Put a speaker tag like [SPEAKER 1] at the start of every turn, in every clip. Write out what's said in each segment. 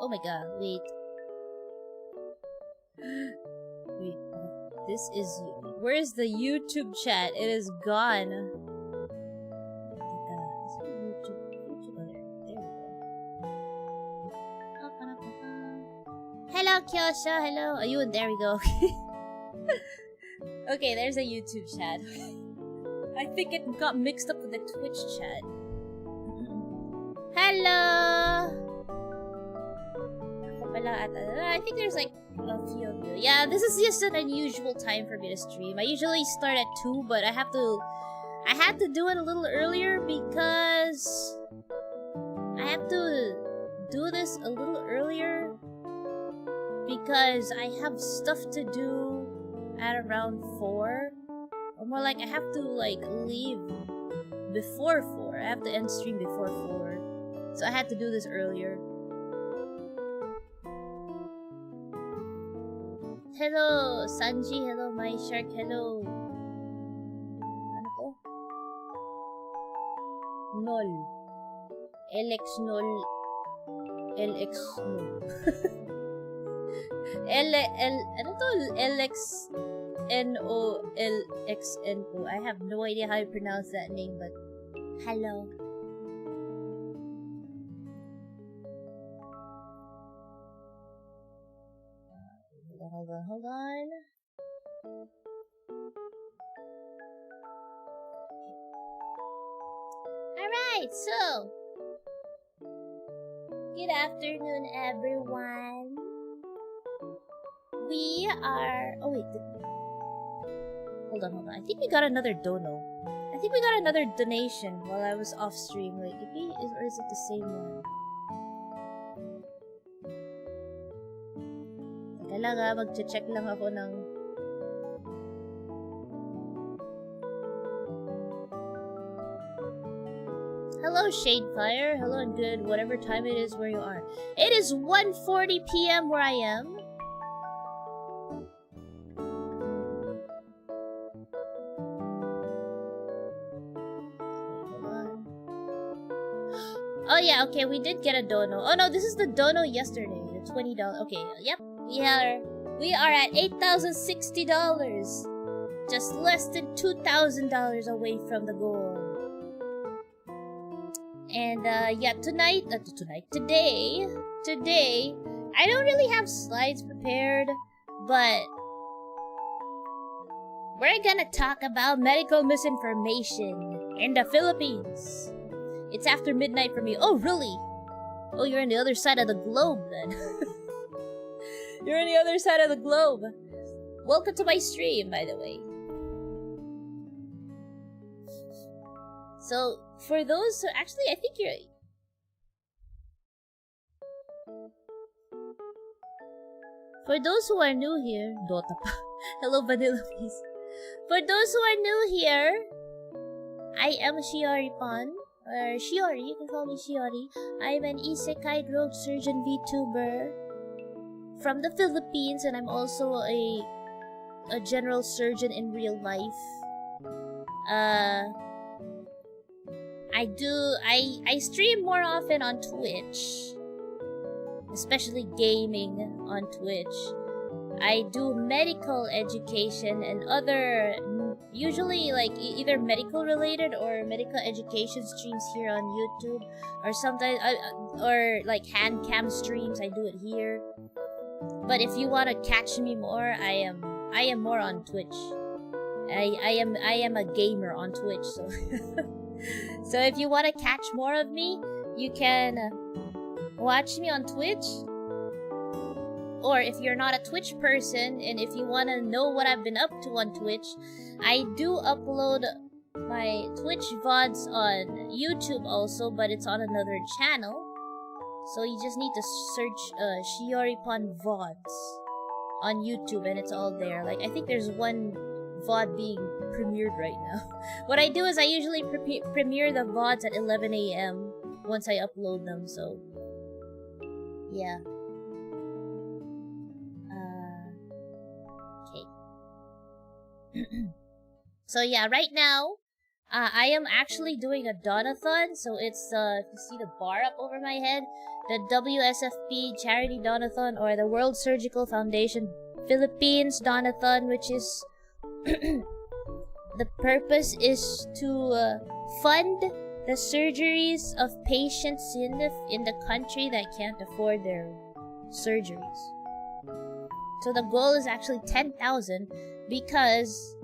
[SPEAKER 1] Oh my god, wait. Wait, this is... Where is the YouTube chat? It is gone. Hello, Kyosha. Hello. Ayun, there we go. Okay, there's a YouTube chat. I think it got mixed up with the Twitch chat. Hello. I think there's like a few of you. Yeah, this is just an unusual time for me to stream. I usually start at 2, but I had to do it a little earlier because I have to do this a little earlier because I have stuff to do at around 4. Or more like I have to like leave before 4. I have to end stream before 4. So I had to do this earlier. Hello, Sanji. Hello, my shark. Hello. Ano ko? Nol. LX Nol. LX Nol. Ano to? LX NOLXNO. I have no idea how to pronounce that name, but hello. Hold on. Alright, so good afternoon, everyone. We are... Oh wait, hold on. I think we got another dono. I think we got another donation while I was off stream. Like, or is it the same one? Teka lang mag-check lang ako ng... Hello, Shadefire. Hello and good whatever time it is where you are. It is 1:40 p.m. where I am. Oh yeah, okay, we did get a dono. Oh no, this is the dono yesterday. The $20. Okay, yep. We are at $8,060. Just less than $2,000 away from the goal. And yeah, today, I don't really have slides prepared, but we're gonna talk about medical misinformation in the Philippines. It's after midnight for me. Oh, really? Oh, you're on the other side of the globe, then. You're on the other side of the globe. Welcome to my stream, by the way. So, for those who... Actually, I think you're... For those who are new here... Dota pa. Hello, Vanilla, please. For those who are new here, I am Shiori-pon. Or Shiori, you can call me Shiori. I'm an isekai road surgeon VTuber from the Philippines, and I'm also a general surgeon in real life. I stream more often on Twitch, especially gaming on Twitch. I do medical education and other, usually like either medical related or medical education streams here on YouTube, or sometimes or like hand cam streams. I do it here. But if you want to catch me more, I am more on Twitch. I am a gamer on Twitch, so so if you want to catch more of me, you can watch me on Twitch. Or if you're not a Twitch person, and if you want to know what I've been up to on Twitch, I do upload my Twitch VODs on YouTube also, but it's on another channel. So you just need to search Shiori-pon VODs on YouTube, and it's all there. Like, I think there's one VOD being premiered right now. What I do is I usually premiere the VODs at 11 a.m. once I upload them, so... yeah. Okay. So yeah, right now, I am actually doing a donathon, so it's if you see the bar up over my head, the WSFP Charity Donathon, or the World Surgical Foundation Philippines Donathon, which is the purpose is to fund the surgeries of patients in the country that can't afford their surgeries. So the goal is actually 10,000 because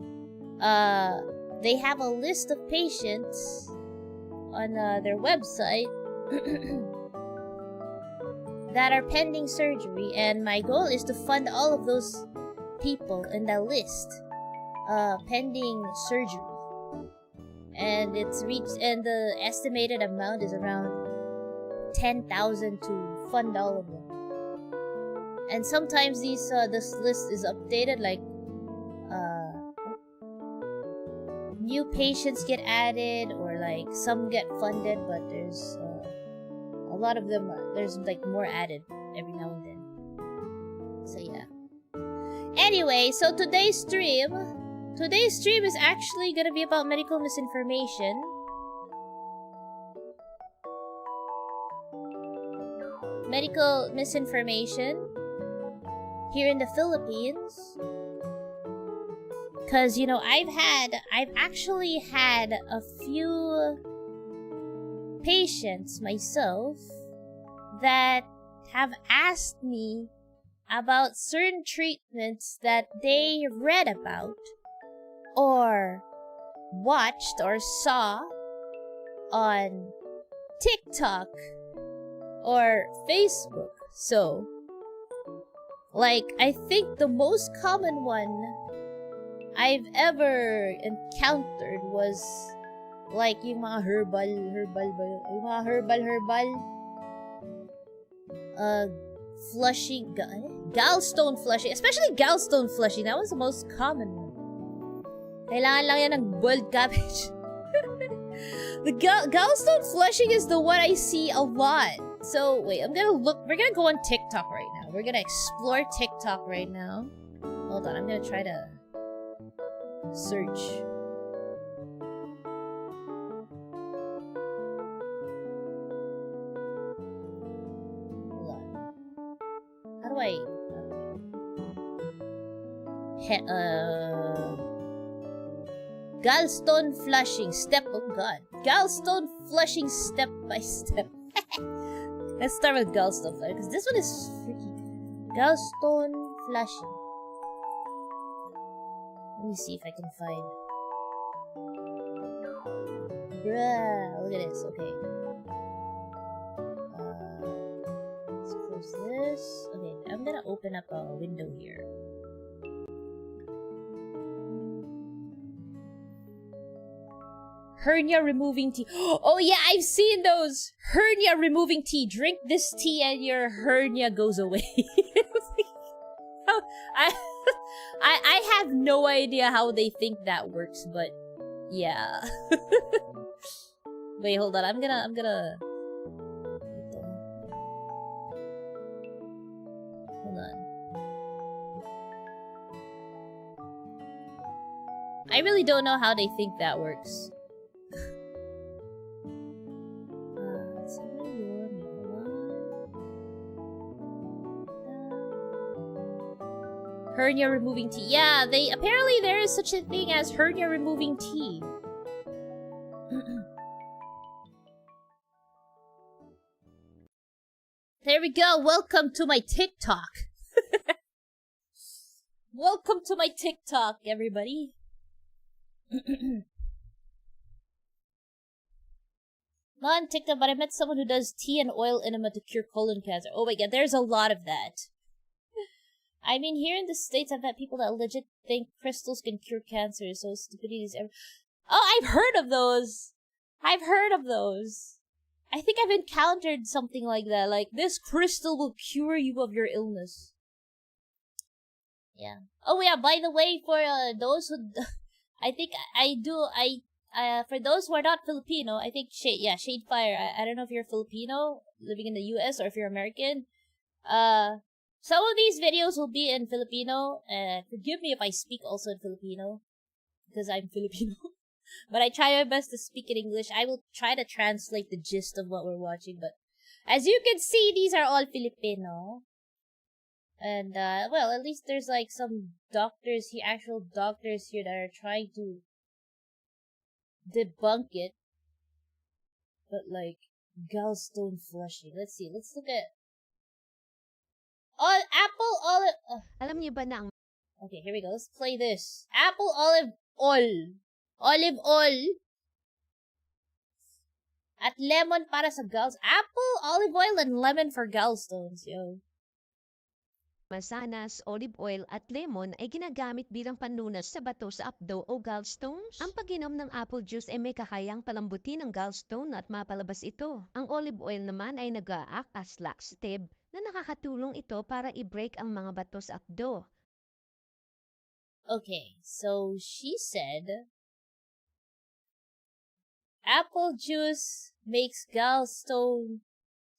[SPEAKER 1] they have a list of patients on their website that are pending surgery, and my goal is to fund all of those people in that list pending surgery. And it's reached, and the estimated amount is around 10,000 to fund all of them. And sometimes this list is updated, like new patients get added, or like some get funded, but there's a lot of them there's like more added every now and then. So yeah. Anyway, so today's stream is actually gonna be about medical misinformation. Medical misinformation here in the Philippines. Cause you know, I've actually had a few patients myself that have asked me about certain treatments that they read about or watched or saw on TikTok or Facebook. So, like, I think the most common one I've ever encountered was like yung mga flushing, gallstone flushing, especially gallstone flushing. That was the most common one. Kailangan lang yan ng boiled cabbage. The gallstone flushing is the one I see a lot. So wait, we're gonna go on TikTok right now. We're gonna explore TikTok right now. Hold on, I'm gonna try to search. Hold on. How do I... Gallstone flushing step... Oh god. Gallstone flushing step by step. Let's start with gallstone flushing, because this one is freaky. Gallstone flushing. Let me see if I can find... Bruh, look at this. Okay. Let's close this. Okay, I'm gonna open up a window here. Hernia removing tea. Oh yeah, I've seen those! Hernia removing tea. Drink this tea and your hernia goes away. I have no idea how they think that works, but yeah. Wait, hold on. I'm gonna hold on. I really don't know how they think that works. Hernia removing tea. Yeah, apparently there is such a thing as hernia removing tea. There we go. Welcome to my TikTok. Welcome to my TikTok, everybody. Not on TikTok, but I met someone who does tea and oil enema to cure colon cancer. Oh my god, there's a lot of that. I mean, here in the States, I've met people that legit think crystals can cure cancer, so stupidity is ever... Oh, I've heard of those! I've heard of those! I think I've encountered something like that, like, this crystal will cure you of your illness. Yeah. Oh yeah, by the way, for those who... I think for those who are not Filipino, I think Shadefire, I don't know if you're Filipino, living in the US, or if you're American, some of these videos will be in Filipino. Forgive me if I speak also in Filipino, because I'm Filipino. But I try my best to speak in English. I will try to translate the gist of what we're watching, but as you can see, these are all Filipino. And, well, at least there's, like, some doctors here, actual doctors here that are trying to debunk it. But, like, gallstone flushing. Let's see, let's look at... apple olive...
[SPEAKER 2] Alam niyo ba na ang...
[SPEAKER 1] Okay, here we go. Let's play this. Apple olive oil. Olive oil. At lemon para sa gallstones. Apple, olive oil, and lemon for gallstones, yo.
[SPEAKER 2] Mansanas, olive oil at lemon ay ginagamit bilang panunas sa bato sa abdo o gallstones. Ang pag-inom ng apple juice ay may kakayang palambutin ang gallstone at mapalabas ito. Ang olive oil naman ay nag-a-act as laxative na nakakatulong ito para i-break ang mga bato sa abdo.
[SPEAKER 1] Okay, so she said apple juice makes gallstone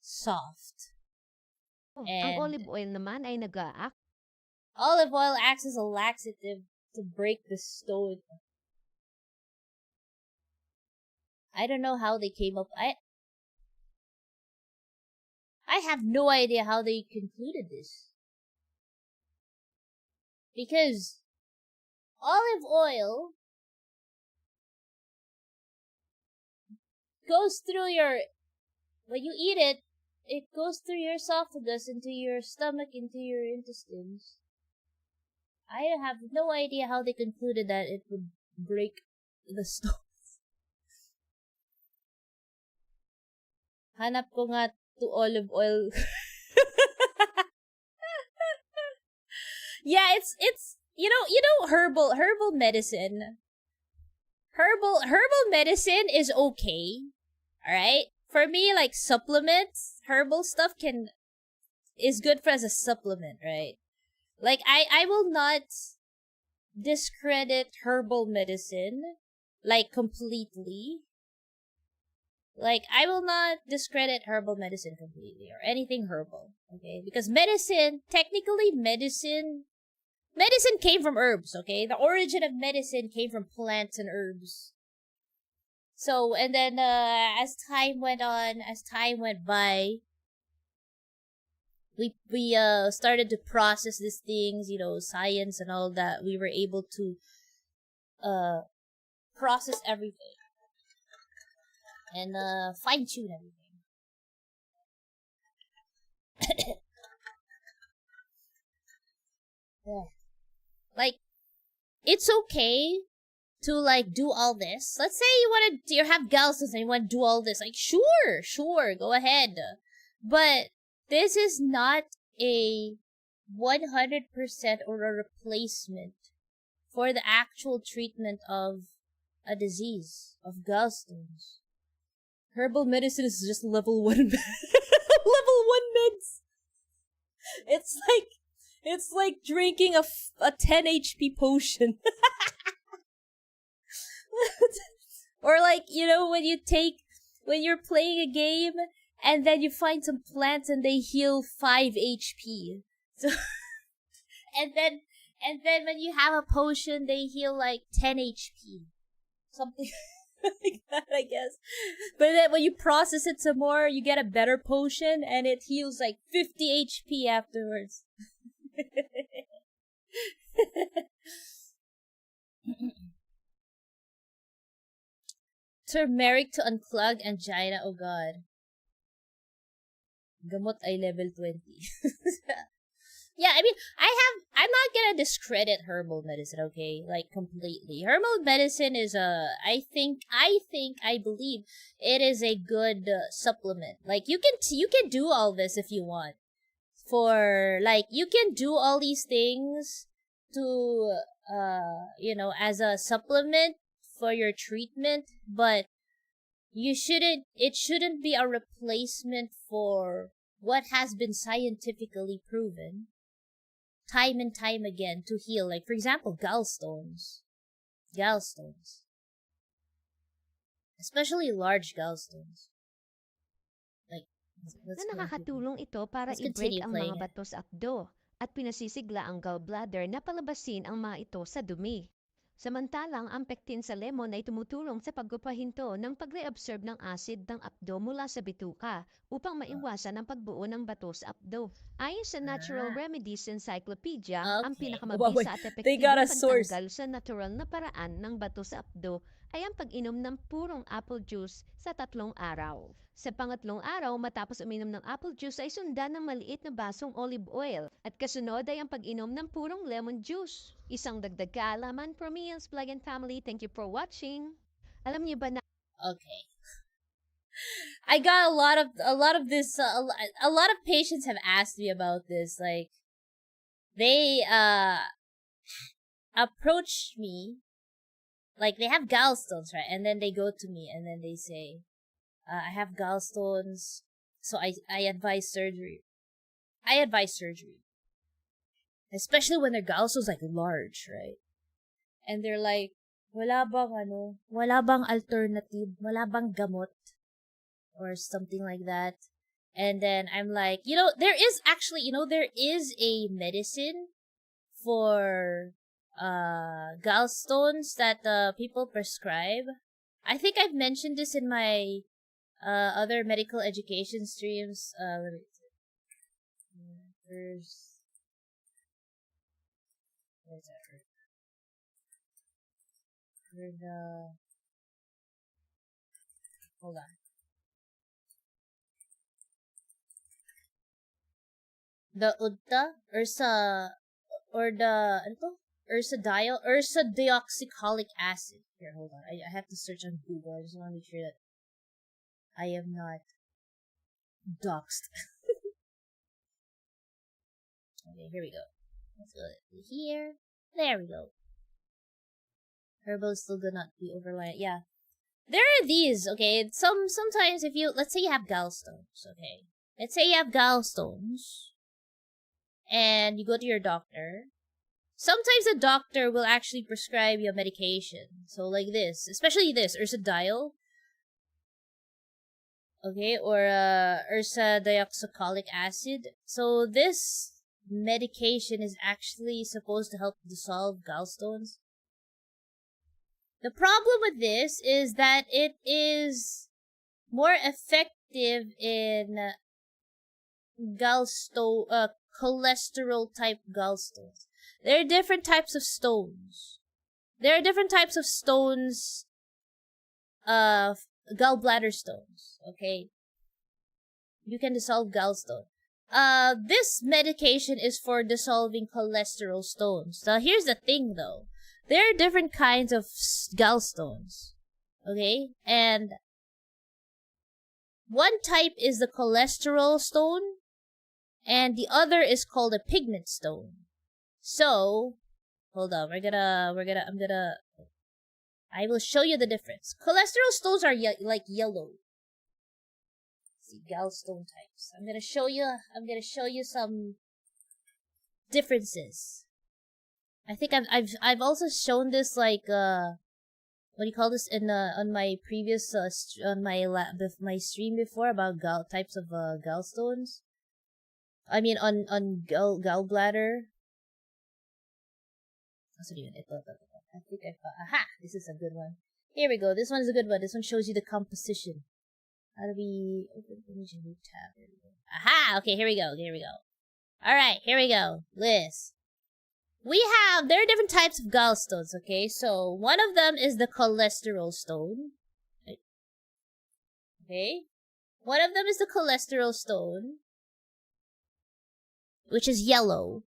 [SPEAKER 1] soft.
[SPEAKER 2] Ang olive oil naman ay nag-a-act.
[SPEAKER 1] Olive oil acts as a laxative to break the stone. I don't know how they came up. I have no idea how they concluded this. Because olive oil goes through your... When you eat it, it goes through your esophagus, into your stomach, into your intestines. I have no idea how they concluded that it would break the stones. Hanap ko nga to olive oil. Yeah, it's you know herbal medicine. Herbal medicine is okay. All right? For me, like supplements, herbal stuff is good for as a supplement, right? Like I will not discredit herbal medicine like completely. Like I will not discredit herbal medicine completely or anything herbal, okay? Because technically medicine came from herbs, okay? The origin of medicine came from plants and herbs. So, and then, as time went by, we started to process these things, science and all that. We were able to, process everything. And, fine-tune everything. Yeah. Like, it's okay to like do all this. Let's say you have gallstones and you want to do all this. Like, sure, go ahead. But this is not a 100% or a replacement for the actual treatment of a disease of gallstones. Herbal medicine is just level 1 level 1 meds. It's like drinking a 10 HP potion. Or like, when you're playing a game and then you find some plants and they heal 5 HP. So and then when you have a potion they heal like 10 HP. Something like that, I guess. But then when you process it some more, you get a better potion and it heals like 50 HP afterwards. Turmeric to unclog angina. Oh god. Gamot ay level 20. Yeah, I mean, I'm not gonna discredit herbal medicine, okay? Like, completely. Herbal medicine is I believe it is a good supplement. Like, you can do all this if you want. You can do all these things to, as a supplement for your treatment, but it shouldn't be a replacement for what has been scientifically proven time and time again to heal. Like, for example, gallstones. Especially large gallstones. Like,
[SPEAKER 2] nakakatulong ito para i-break ang mga bato sa abdo at pinasisigla ang gallbladder na palabasin ang mga ito sa dumi. Samantalang ang pectin sa lemon ay tumutulong sa pagpapahinto ng pag-reabsorb ng acid ng apdo mula sa bituka upang maiwasan ang pagbuo ng bato sa apdo. Ayon sa Natural Remedies Encyclopedia, ang
[SPEAKER 1] Okay.
[SPEAKER 2] pinakamabisa at
[SPEAKER 1] They got a
[SPEAKER 2] epektibong
[SPEAKER 1] source.
[SPEAKER 2] pantanggal sa natural na paraan ng bato sa apdo ay ang pag-inom ng purong apple juice sa 3 araw. Sa pangatlong araw matapos uminom ng apple juice ay sundan ng maliit na basong olive oil at kasunod ay ang pag-inom ng purong lemon juice. Isang dagdag kaalaman from Ian's Vlog and Family. Thank you for watching. Alam niyo ba na
[SPEAKER 1] Okay. I got a lot of this. A lot of patients have asked me about this. Like, they approach me, like they have gallstones, right? And then they go to me and then they say, "I have gallstones, so I advise surgery. I advise surgery, especially when their gallstones like large, right? And they're like, wala bang alternative, wala bang gamot, or something like that." And then I'm like, there is a medicine for gallstones that people prescribe. I think I've mentioned this in my other medical education streams. Let me see. Where's that? Hold on. The ursa deoxycholic acid. Here, hold on. I have to search on Google. I just want to make sure that I am not doxed. Okay, here we go. Let's go here. There we go. Herbal still do not be overlined. Yeah. There are these, okay? Sometimes if let's say you have gallstones, okay? Let's say you have gallstones and you go to your doctor. Sometimes the doctor will actually prescribe you a medication. So like this, especially this, ursodiol. Okay, or ursa deoxycholic acid. So this medication is actually supposed to help dissolve gallstones. The problem with this is that it is more effective in cholesterol type gallstones. There are different types of stones. Gallbladder stones. Okay, you can dissolve gallstone. This medication is for dissolving cholesterol stones. Now, here's the thing, though. There are different kinds of gallstones. Okay, and one type is the cholesterol stone, and the other is called a pigment stone. So, hold on. I will show you the difference. Cholesterol stones are like yellow. Let's see, gallstone types. I'm gonna show you some differences. I think I've also shown this like what do you call this in on my previous on my stream before about types of gallstones. I mean on gallbladder. I think aha! This is a good one. Here we go. This one is a good one. This one shows you the composition. How do we open image and tab? Here we go. Aha! Okay, here we go. Alright, here we go. List. There are different types of gallstones, okay? So, one of them is the cholesterol stone. Okay? One of them is the cholesterol stone, which is yellow.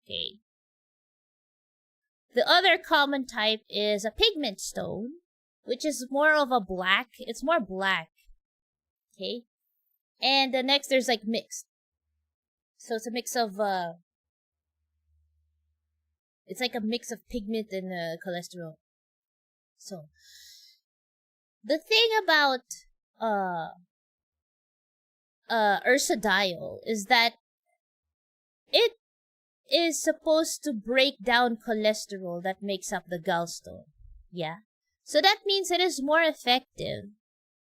[SPEAKER 1] Okay. The other common type is a pigment stone, which is more of a black. It's more black. Okay? And the next, there's like mixed. So it's a mix of, it's like a mix of pigment and cholesterol. So, the thing about, ursodiol is that it is supposed to break down cholesterol that makes up the gallstone. Yeah? So that means it is more effective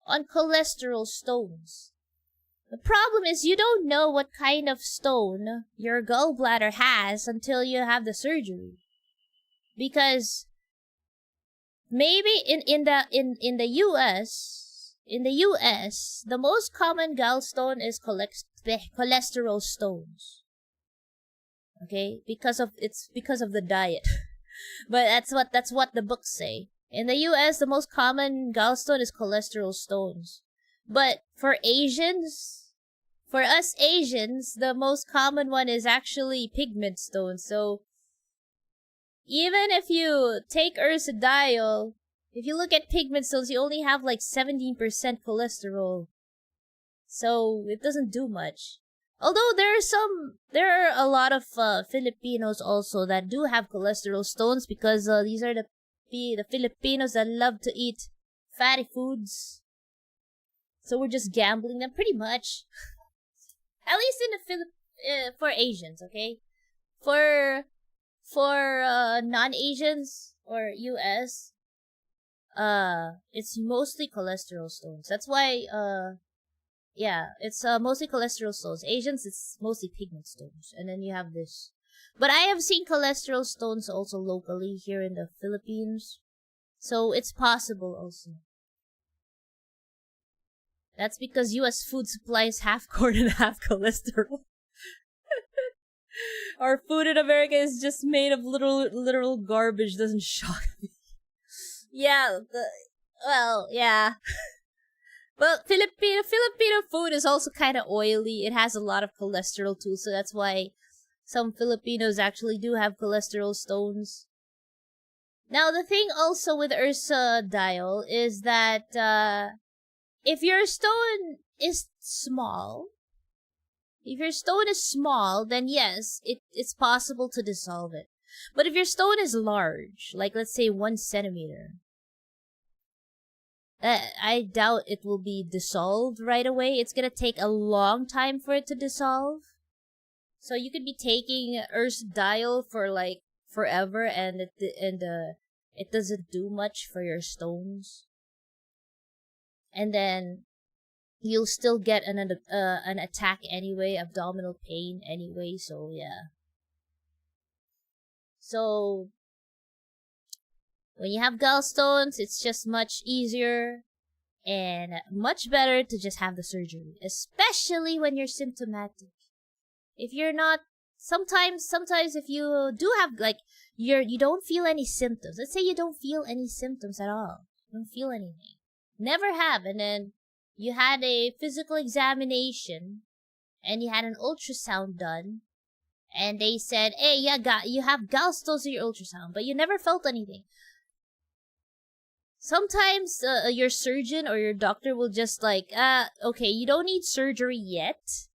[SPEAKER 1] on cholesterol stones. The problem is you don't know what kind of stone your gallbladder has until you have the surgery. Because maybe in the US, the most common gallstone is cholesterol stones. Okay, because of the diet. But that's what the books say. In the US, the most common gallstone is cholesterol stones. But for us Asians, the most common one is actually pigment stones. So even if you take ursodiol, if you look at pigment stones, you only have like 17% cholesterol. So it doesn't do much. Although there are a lot of Filipinos also that do have cholesterol stones, because these are the Filipinos that love to eat fatty foods. So we're just gambling them pretty much. At least in the for Asians, okay? For non-Asians or US, it's mostly cholesterol stones. That's why yeah, it's mostly cholesterol stones. Asians, it's mostly pigment stones. And then you have this. But I have seen cholesterol stones also locally here in the Philippines. So it's possible also. That's because US food supply is half corn and half cholesterol. Our food in America is just made of literal garbage. Doesn't shock me. Yeah, yeah. Well, Filipino food is also kind of oily. It has a lot of cholesterol too, so that's why some Filipinos actually do have cholesterol stones. Now, the thing also with ursodiol is that if your stone is small, then yes, it's possible to dissolve it. But if your stone is large, like let's say 1 centimeter, I doubt it will be dissolved right away. It's gonna take a long time for it to dissolve. So you could be taking ursodiol for like forever, and it doesn't do much for your stones. And then you'll still get an attack anyway, abdominal pain anyway. So yeah. So when you have gallstones, it's just much easier and much better to just have the surgery, especially when you're symptomatic. If you're not, sometimes if you do have like you don't feel any symptoms. Let's say you don't feel any symptoms at all. You don't feel anything. Never have, and then you had a physical examination and you had an ultrasound done, and they said, "Hey, you have gallstones in your ultrasound," but you never felt anything. Sometimes your surgeon or your doctor will just like, okay, you don't need surgery yet.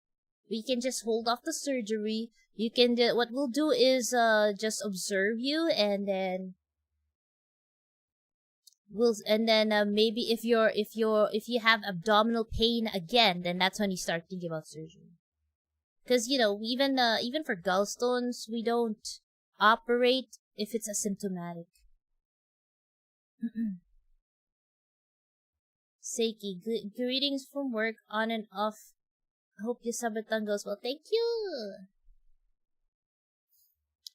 [SPEAKER 1] We can just hold off the surgery. You can what we'll do is just observe you, and then maybe if you have abdominal pain again, then that's when you start thinking about surgery. Because even for gallstones, we don't operate if it's asymptomatic. Seiki, greetings from work, on and off. Hope your sabatang goes well. Thank you.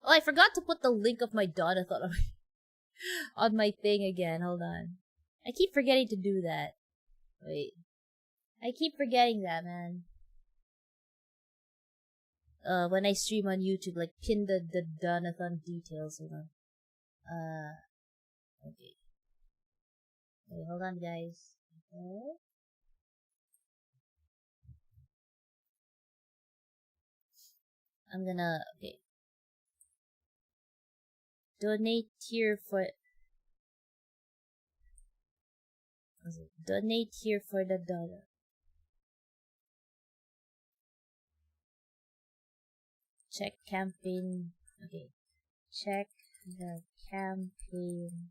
[SPEAKER 1] Oh, I forgot to put the link of my DONOTHON on my thing again. Hold on. I keep forgetting to do that. Wait. I keep forgetting that, man. When I stream on YouTube, like pin the DONOTHON details. Hold on. Okay. Wait, hold on, guys. Okay. I'm gonna, okay. Donate here for the dollar. Check campaign. Okay. Check the campaign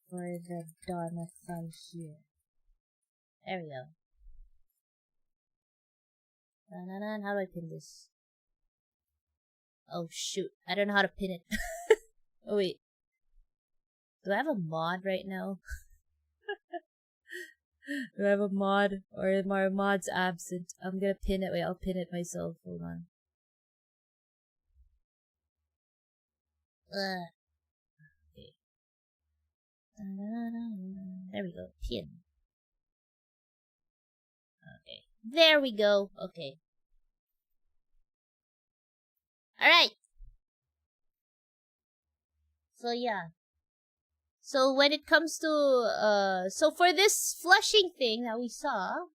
[SPEAKER 1] for the DONOTHON here. There we go. How do I pin this? Oh shoot, I don't know how to pin it. Oh wait. Do I have a mod right now? Do I have a mod? Or is my mod's absent? I'm gonna pin it. Wait, I'll pin it myself. Hold on. There we go. Pin. Okay. There we go. Okay. Alright. So yeah. So when it comes to so for this flushing thing that we saw,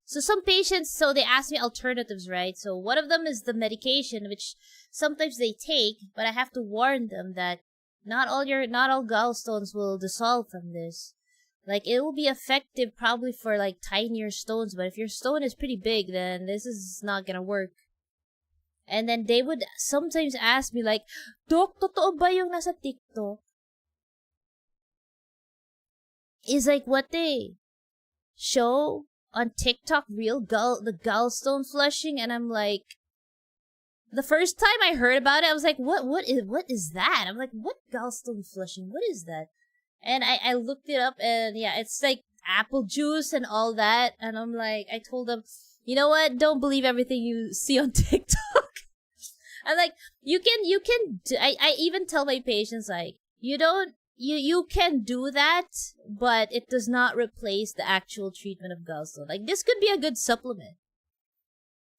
[SPEAKER 1] so some patients, so they ask me alternatives, right? So one of them is the medication, which sometimes they take, but I have to warn them that not all gallstones will dissolve from this. Like, it will be effective probably for like tinier stones, but if your stone is pretty big, then this is not gonna work. And then they would sometimes ask me like, Doc, totoo ba yung nasa TikTok? Is like what they show on TikTok real the gallstone flushing? And I'm like, the first time I heard about it, I was like, what is that? I'm like, what gallstone flushing? What is that? And I looked it up, and yeah, it's like apple juice and all that. And I'm like, I told them, you know what? Don't believe everything you see on TikTok. I'm like, you can. I even tell my patients like, you can do that, but it does not replace the actual treatment of gallstone. Like, this could be a good supplement.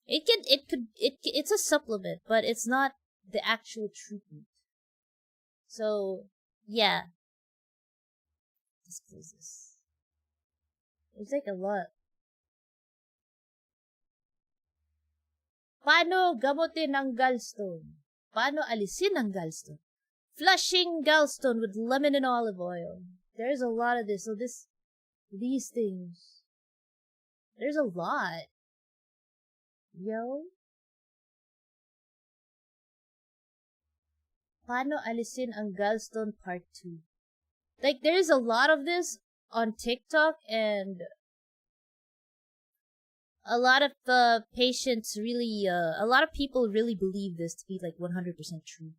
[SPEAKER 1] It's a supplement, but it's not the actual treatment. So yeah. Let's close this. It's like a lot. Paano gamutin ang gallstone? Paano alisin ang gallstone? Flushing gallstone with lemon and olive oil. There's a lot of this. So these things. There's a lot. Yo. Paano alisin ang gallstone part 2? Like, there's a lot of this on TikTok, and a lot of the patients really, a lot of people really believe this to be like 100% true.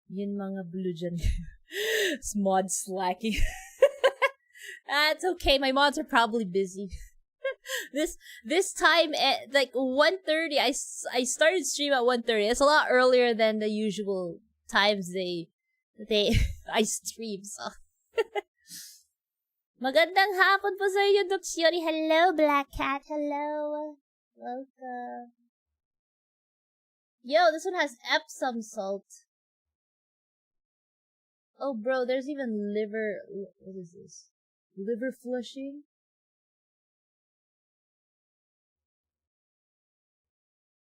[SPEAKER 1] Yun mga blue dyan. Mod slacking. That's okay, my mods are probably busy. This time at like 1:30, I started stream at 1:30. It's a lot earlier than the usual times they I stream, so. Magandang hapon po sa inyo, Doc Shiori. Hello, Black Cat. Hello. Welcome. Yo, this one has Epsom salt. Oh, bro, there's even liver. What is this? Liver flushing?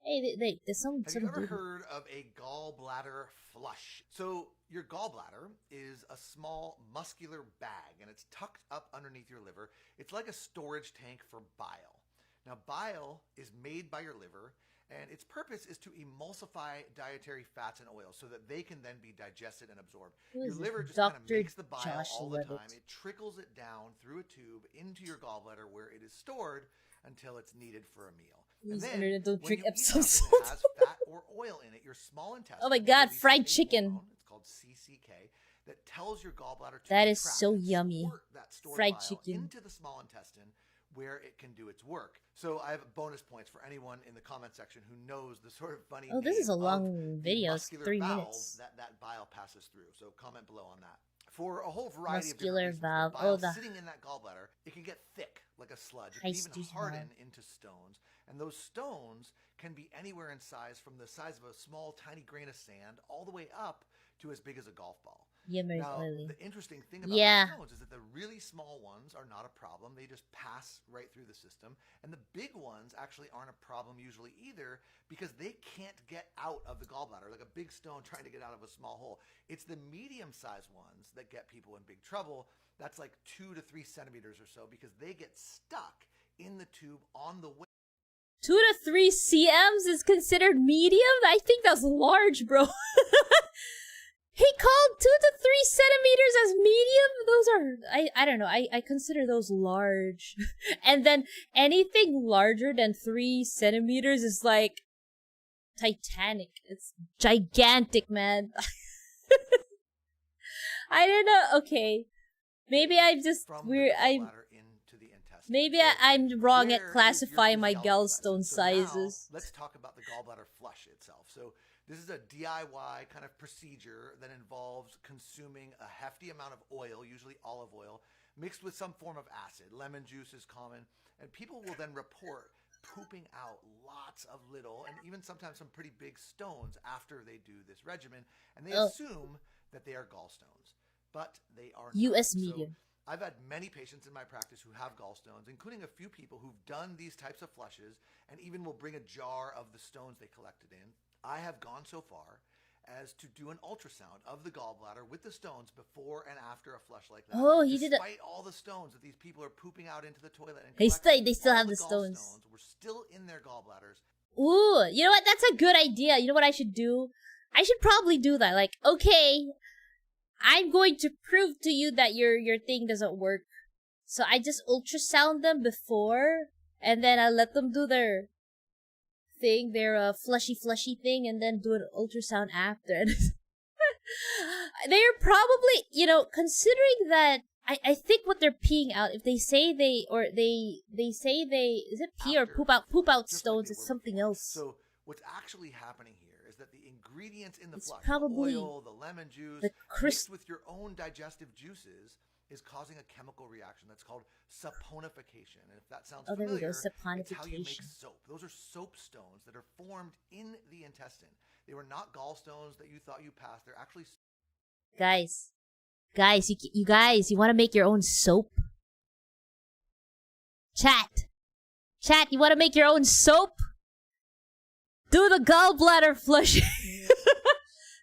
[SPEAKER 1] Hey, there's some.
[SPEAKER 3] Have you ever heard of a gallbladder flush? So your gallbladder is a small muscular bag, and it's tucked up underneath your liver. It's like a storage tank for bile. Now, bile is made by your liver, and its purpose is to emulsify dietary fats and oils so that they can then be digested and absorbed. Your liver just kind of makes the bile all the time. It trickles it down through a tube into your gallbladder, where it is stored until it's needed for a meal. And then, when you eat something that has fat or oil in it, your small intestine,
[SPEAKER 1] oh my god, fried chicken.
[SPEAKER 3] Hormone, it's called CCK, that tells your gallbladder to
[SPEAKER 1] that is so yummy.
[SPEAKER 3] That
[SPEAKER 1] fried chicken
[SPEAKER 3] into the small intestine, where it can do its work. So I have bonus points for anyone in the comment section who knows the sort of funny.
[SPEAKER 1] Oh, this is a long video. It's 3 minutes.
[SPEAKER 3] That bile passes through. So comment below on that. For a whole variety
[SPEAKER 1] muscular
[SPEAKER 3] of different
[SPEAKER 1] valve.
[SPEAKER 3] reasons, the bile sitting in that gallbladder, it can get thick like a sludge. It can even harden into stones. And those stones can be anywhere in size, from the size of a small, tiny grain of sand all the way up to as big as a golf ball.
[SPEAKER 1] Yeah,
[SPEAKER 3] now,
[SPEAKER 1] clearly.
[SPEAKER 3] The interesting thing about the stones is that the really small ones are not a problem. They just pass right through the system. And the big ones actually aren't a problem usually either, because they can't get out of the gallbladder, like a big stone trying to get out of a small hole. It's the medium-sized ones that get people in big trouble. That's like 2 to 3 centimeters or so, because they get stuck in the tube on the way.
[SPEAKER 1] 2 to 3 cms is considered medium? I think that's large, bro. He called 2 to 3 centimeters as medium? Those are, I don't know, I consider those large. And then anything larger than 3 centimeters is like Titanic. It's gigantic, man. I don't know, okay. Maybe I'm just, maybe I'm wrong at classifying my gallstone sizes.
[SPEAKER 3] Now, let's talk about the gallbladder flush itself. So This is a DIY kind of procedure that involves consuming a hefty amount of oil, usually olive oil, mixed with some form of acid. Lemon juice is common. And people will then report pooping out lots of little and even sometimes some pretty big stones after they do this regimen. And they assume that they are gallstones, but they are not.
[SPEAKER 1] U.S. media.
[SPEAKER 3] So I've had many patients in my practice who have gallstones, including a few people who've done these types of flushes and even will bring a jar of the stones they collected in. I have gone so far as to do an ultrasound of the gallbladder with the stones before and after a flush like that.
[SPEAKER 1] Oh, he did it.
[SPEAKER 3] Despite all the stones that these people are pooping out into the toilet and
[SPEAKER 1] They still have
[SPEAKER 3] all
[SPEAKER 1] the stones.
[SPEAKER 3] Were still in their gallbladders.
[SPEAKER 1] Ooh, you know what? That's a good idea. You know what I should do? I should probably do that. Like, okay, I'm going to prove to you that your thing doesn't work. So I just ultrasound them before, and then I let them do their thing, their flushy thing, and then do an ultrasound after. They're probably, you know, considering that I think what they're peeing out, if they say they say they is it pee or poop out stones, it's something else.
[SPEAKER 3] So what's actually happening here is that the ingredients in the flush,
[SPEAKER 1] probably
[SPEAKER 3] the oil, the lemon juice, mixed with your own digestive juices, is causing a chemical reaction that's called saponification. And if that sounds familiar,
[SPEAKER 1] there we go,
[SPEAKER 3] it's how you make
[SPEAKER 1] saponification.
[SPEAKER 3] soap. Those are soap stones that are formed in the intestine. They were not gallstones that you thought you passed. They're actually...
[SPEAKER 1] Guys, you want to make your own soap? Chat, you want to make your own soap? Do the gallbladder flush.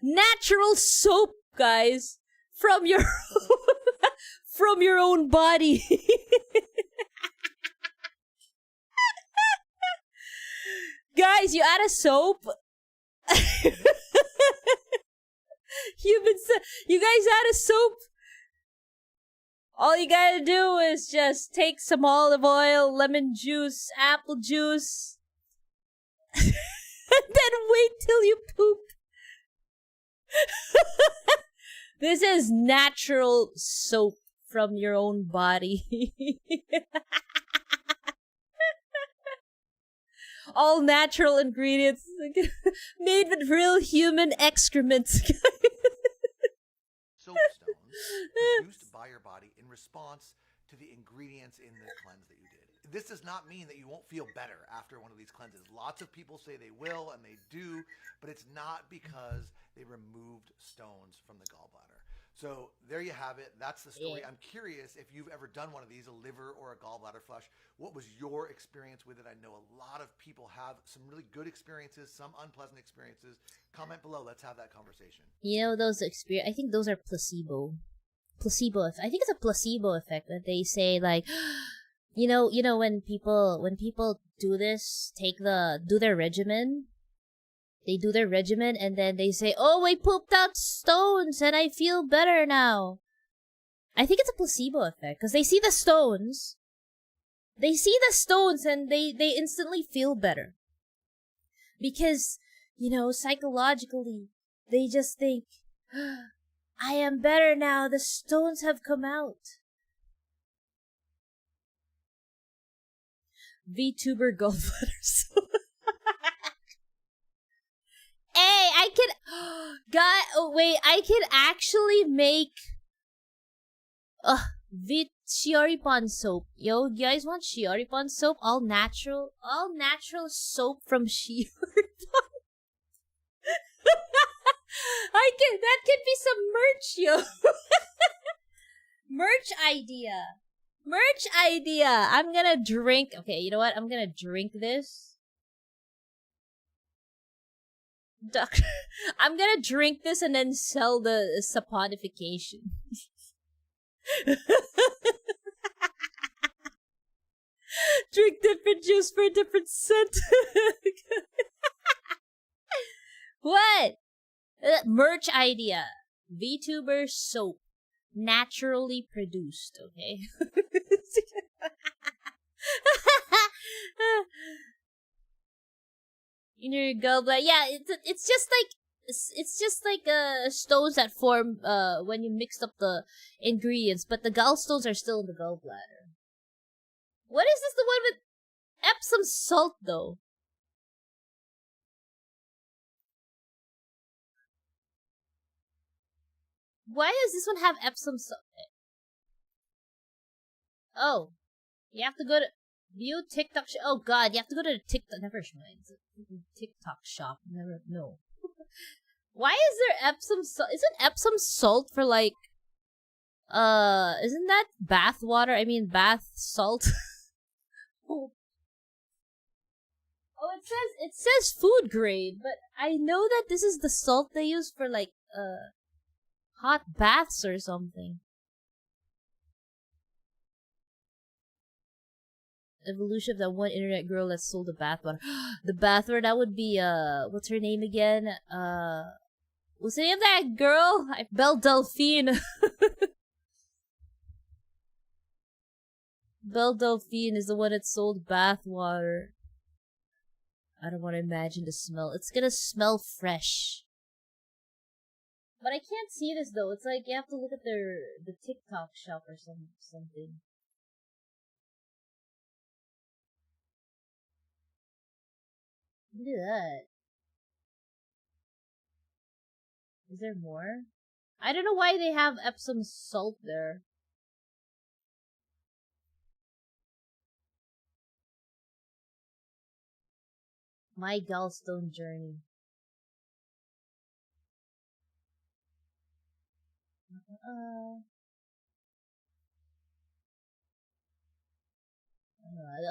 [SPEAKER 1] Natural soap, guys, from your from your own body. Guys, you add a soap. You guys add a soap. All you gotta do is just take some olive oil, lemon juice, apple juice, and then wait till you poop. This is natural soap from your own body. All natural ingredients made with real human excrement.
[SPEAKER 3] Soap stones produced by your body in response to the ingredients in the cleanse that you did. This does not mean that you won't feel better after one of these cleanses. Lots of people say they will, and they do, but it's not because they removed stones from the gallbladder. So there you have it. That's the story.
[SPEAKER 1] Yeah.
[SPEAKER 3] I'm curious if you've ever done one of these, a liver or a gallbladder flush. What was your experience with it? I know a lot of people have some really good experiences, some unpleasant experiences. Comment below. Let's have that conversation.
[SPEAKER 1] You know, those I think those are placebo. I think it's a placebo effect that they say, like, you know when people do this, do their regimen. They do their regimen and then they say, "Oh, I pooped out stones and I feel better now." I think it's a placebo effect because they see the stones. They see the stones and they instantly feel better. Because, you know, psychologically, they just think, "I am better now. The stones have come out." VTuber gallbladders. Hey, I can actually make shioripan soap. Yo, you guys want shioripan soap? All natural soap from shioripan. That could be some merch, yo. Merch idea. I'm gonna drink. Okay, you know what? I'm gonna drink this. I'm gonna drink this and then sell the saponification. Drink different juice for a different scent. What? Merch idea. VTuber soap. Naturally produced, okay? In your gallbladder, yeah, it's just like stones that form when you mixed up the ingredients, but the gallstones are still in the gallbladder. What is this? The one with Epsom salt, though? Why does this one have Epsom salt? Oh, you have to go to view TikTok. Oh God, you have to go to the TikTok. Never mind. It's a TikTok shop. Never no. Why is there Epsom salt? Isn't Epsom salt for like? Isn't that bath water? I mean, bath salt. Oh, it says food grade, but I know that this is the salt they use for like hot baths or something. Evolution of that one internet girl that sold the bathwater. The bathwater, that would be what's her name again? What's the name of that girl? Belle Delphine. Belle Delphine is the one that sold bathwater. I don't want to imagine the smell. It's gonna smell fresh. But I can't see this though. It's like you have to look at the TikTok shop or something. Look at that. Is there more? I don't know why they have Epsom salt there. My gallstone journey.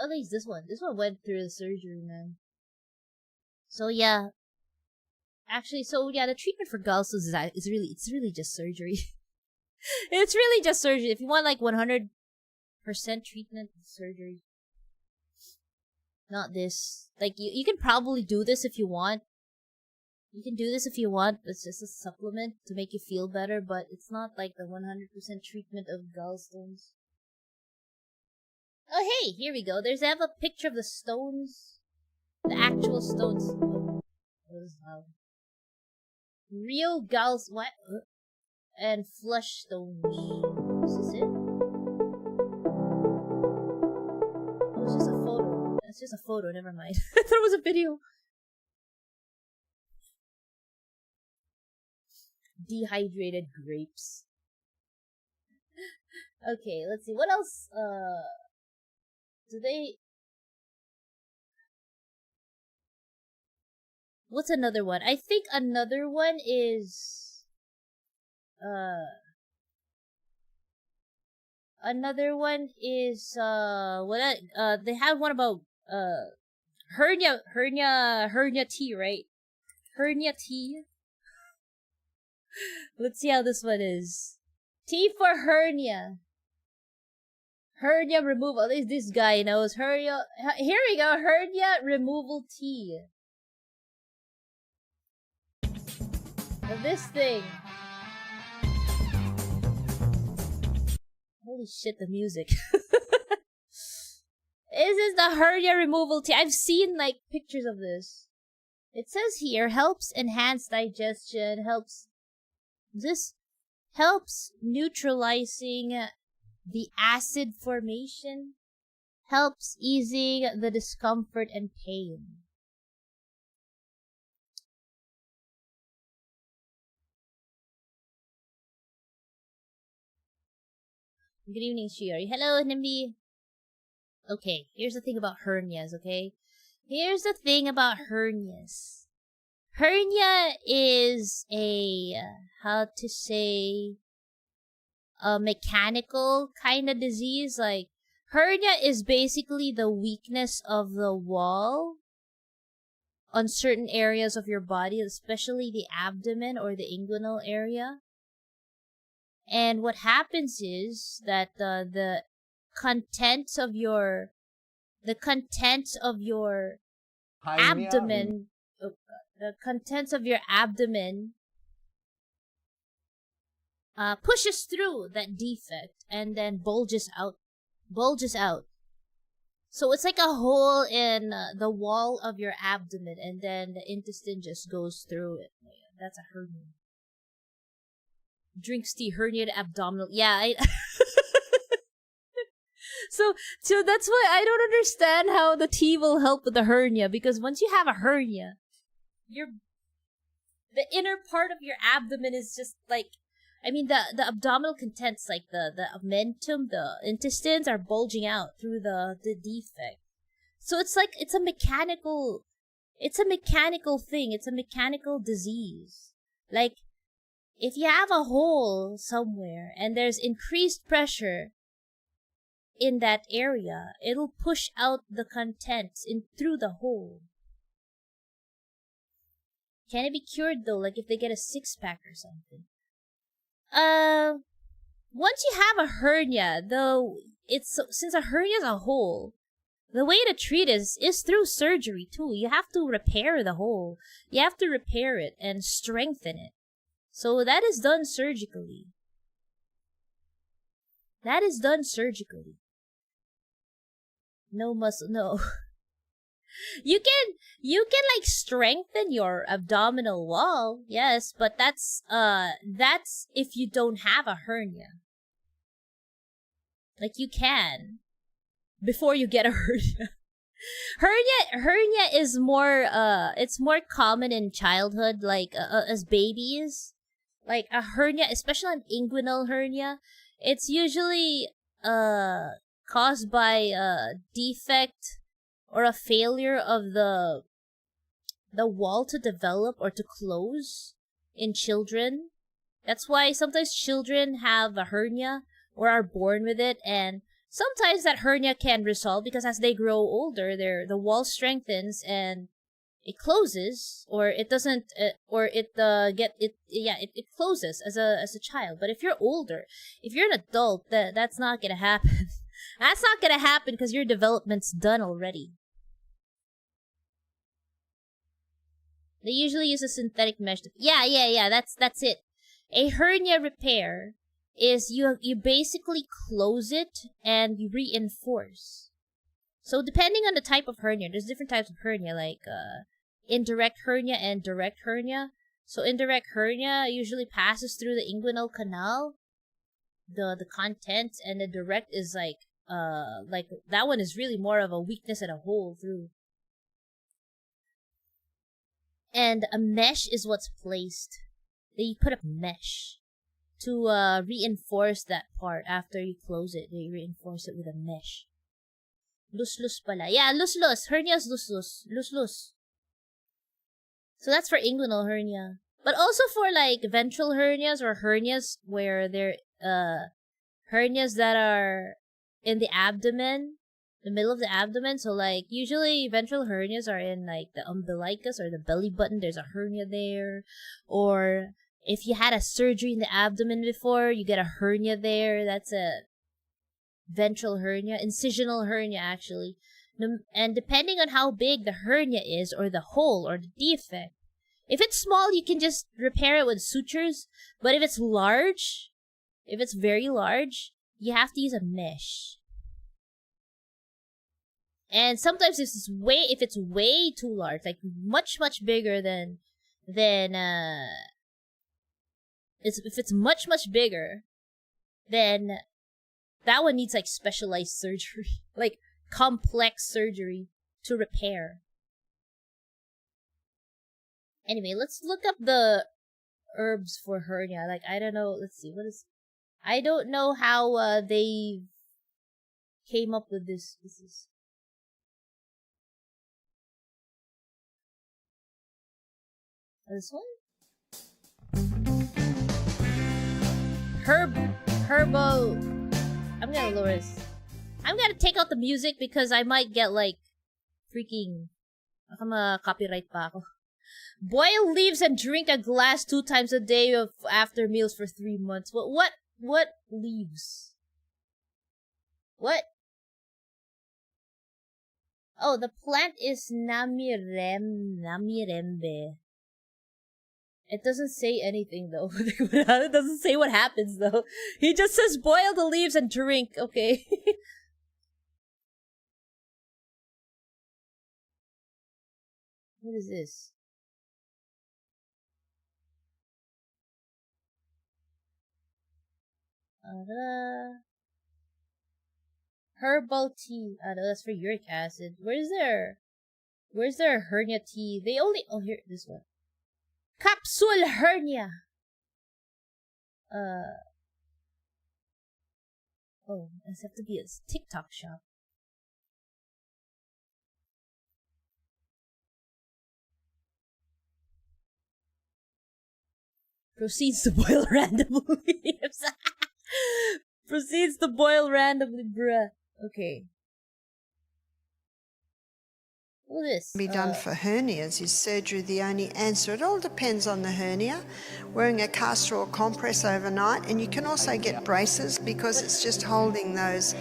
[SPEAKER 1] At least this one. This one went through the surgery, man. So yeah. Actually, so yeah, the treatment for gallstones it's really just surgery. It's really just surgery. If you want like 100% treatment, surgery. Not this. Like you can probably do this if you want. You can do this if you want. It's just a supplement to make you feel better, but it's not like the 100% treatment of gallstones. Oh hey, here we go. They have a picture of the stones. The actual stones. Oh, what is that? Real galls what? And flush stones. Is this it? Oh, it's just a photo. It's just a photo, never mind. I thought it was a video. Dehydrated grapes. Okay, let's see. What else? Do they... What's another one? I think another one is... Another one is, they have one about, hernia tea, right? Hernia tea. Let's see how this one is. Tea for hernia. Hernia removal. At least this guy knows. Hernia. Here we go. Hernia removal tea. This thing. Holy shit, the music. This is the hernia removal tea. I've seen like pictures of this. It says here, helps enhance digestion, helps neutralizing the acid formation, helps easing the discomfort and pain. Good evening, Shiori. Hello, Nimby. Okay, here's the thing about hernias, okay? Here's the thing about hernias. Hernia is a, how to say, a mechanical kind of disease. Like, hernia is basically the weakness of the wall on certain areas of your body, especially the abdomen or the inguinal area. And what happens is that the contents of your abdomen, the contents of your abdomen pushes through that defect and then bulges out. So it's like a hole in the wall of your abdomen, and then the intestine just goes through it. That's a hernia. Drinks tea, herniated abdominal. Yeah, So that's why I don't understand how the tea will help with the hernia, because once you have a hernia, the inner part of your abdomen is just like I mean, the abdominal contents, like the omentum, the intestines are bulging out through the defect. So it's like, it's a mechanical thing. It's a mechanical disease. Like, if you have a hole somewhere and there's increased pressure in that area, it'll push out the contents in through the hole. Can it be cured though? Like if they get a 6-pack or something. Once you have a hernia, though, since a hernia is a hole, the way to treat it is through surgery too. You have to repair the hole. You have to repair it and strengthen it. So that is done surgically. No muscle, no. You can like strengthen your abdominal wall, yes, but that's if you don't have a hernia. Like you can before you get a hernia. Hernia is more it's more common in childhood, like as babies. Like a hernia, especially an inguinal hernia, it's usually caused by a defect or a failure of the wall to develop or to close in children. That's why sometimes children have a hernia or are born with it, and sometimes that hernia can resolve because as they grow older, the wall strengthens and it closes, or it doesn't, or it closes as a child. But if you're older, if you're an adult, that's not gonna happen. That's not gonna happen because your development's done already. They usually use a synthetic mesh. Yeah. That's it. A hernia repair is you basically close it and you reinforce. So depending on the type of hernia, there's different types of hernia, like indirect hernia and direct hernia. So indirect hernia usually passes through the inguinal canal, the contents, and the direct is like that one is really more of a weakness and a hole through. And a mesh is what's placed. They put a mesh to reinforce that part after you close it. They reinforce it with a mesh. Lus pala. Yeah, lus. Hernia's lus. So that's for inguinal hernia. But also for like ventral hernias or hernias where they're hernias that are in the abdomen, the middle of the abdomen. So like usually ventral hernias are in like the umbilicus or the belly button. There's a hernia there. Or if you had a surgery in the abdomen before, you get a hernia there. That's a ventral hernia, incisional hernia actually. And depending on how big the hernia is or the hole or the defect, if it's small, you can just repair it with sutures. But if it's large, if it's very large, you have to use a mesh. And sometimes if it's way too large, like much bigger than if it's much bigger, then that one needs like specialized surgery, like complex surgery to repair. Anyway, let's look up the herbs for hernia. Like, I don't know. Let's see. I don't know how they came up with this. This is this one? Herbal. I'm gonna lower this. I'm gonna take out the music because I might get like freaking baka ma-copyright pa ako. Boil leaves and drink a glass 2 times a day after meals for 3 months. What leaves? What? Oh, the plant is namirembe. It doesn't say anything though. It doesn't say what happens though. He just says boil the leaves and drink. Okay. What is this? Herbal tea. That's for uric acid. Where's their hernia tea? Here, this one. Capsule hernia. Oh, it have to be a TikTok shop. Proceeds to boil randomly. Proceeds to boil randomly, bruh. Okay. What is this?
[SPEAKER 4] Be done for hernias. Is surgery the only answer? It all depends on the hernia. Wearing a castor or compress overnight, and you can also get braces because it's just holding those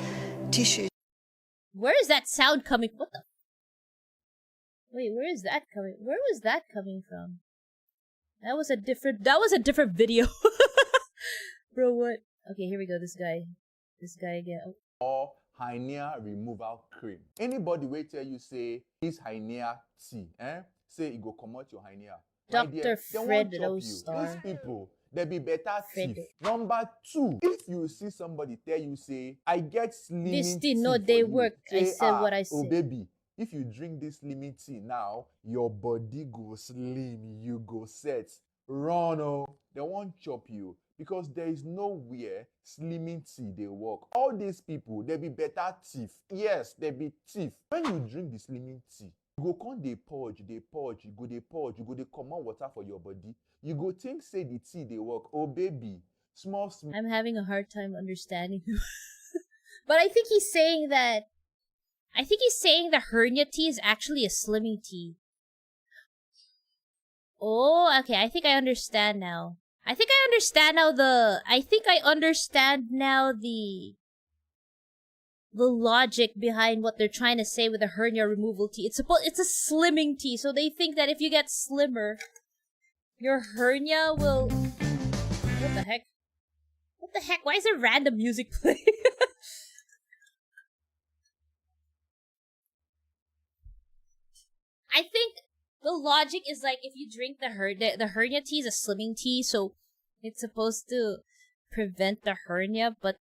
[SPEAKER 4] tissues.
[SPEAKER 1] Where is that sound coming? What the? Wait, where is that coming? Where was that coming from? That was a different video. Bro, what? Okay, here we go. This guy again. Oh.
[SPEAKER 5] Or hernia removal cream. Anybody will tell you say this hernia tea, say it go comot your hernia.
[SPEAKER 1] Dr. Fred Star.
[SPEAKER 5] These people, they be better
[SPEAKER 1] Fred.
[SPEAKER 5] thief. Number 2, if you see somebody tell you say I get slimming
[SPEAKER 1] This
[SPEAKER 5] tea
[SPEAKER 1] thing, no,
[SPEAKER 5] for
[SPEAKER 1] they
[SPEAKER 5] you,
[SPEAKER 1] work. I
[SPEAKER 5] say,
[SPEAKER 1] said what I
[SPEAKER 5] oh
[SPEAKER 1] said.
[SPEAKER 5] baby, if you drink this slimming tea now, your body go slim, you go set. Run, oh, they won't chop you because there is nowhere slimming tea they work. All these people, they be better thief. Yes, they be thief. When you drink the slimming tea, you go come they purge, you go they comot water for your body. You go think say the tea they work. Oh baby, small.
[SPEAKER 1] I'm having a hard time understanding him. But I think he's saying that. I think he's saying the hernia tea is actually a slimming tea. Oh, okay. I think I understand now. I think I understand now the logic behind what they're trying to say with the hernia removal tea. It's a slimming tea, so they think that if you get slimmer, your hernia will. What the heck? What the heck? Why is there random music playing? I think the logic is like if you drink the hernia tea is a slimming tea, so it's supposed to prevent the hernia, but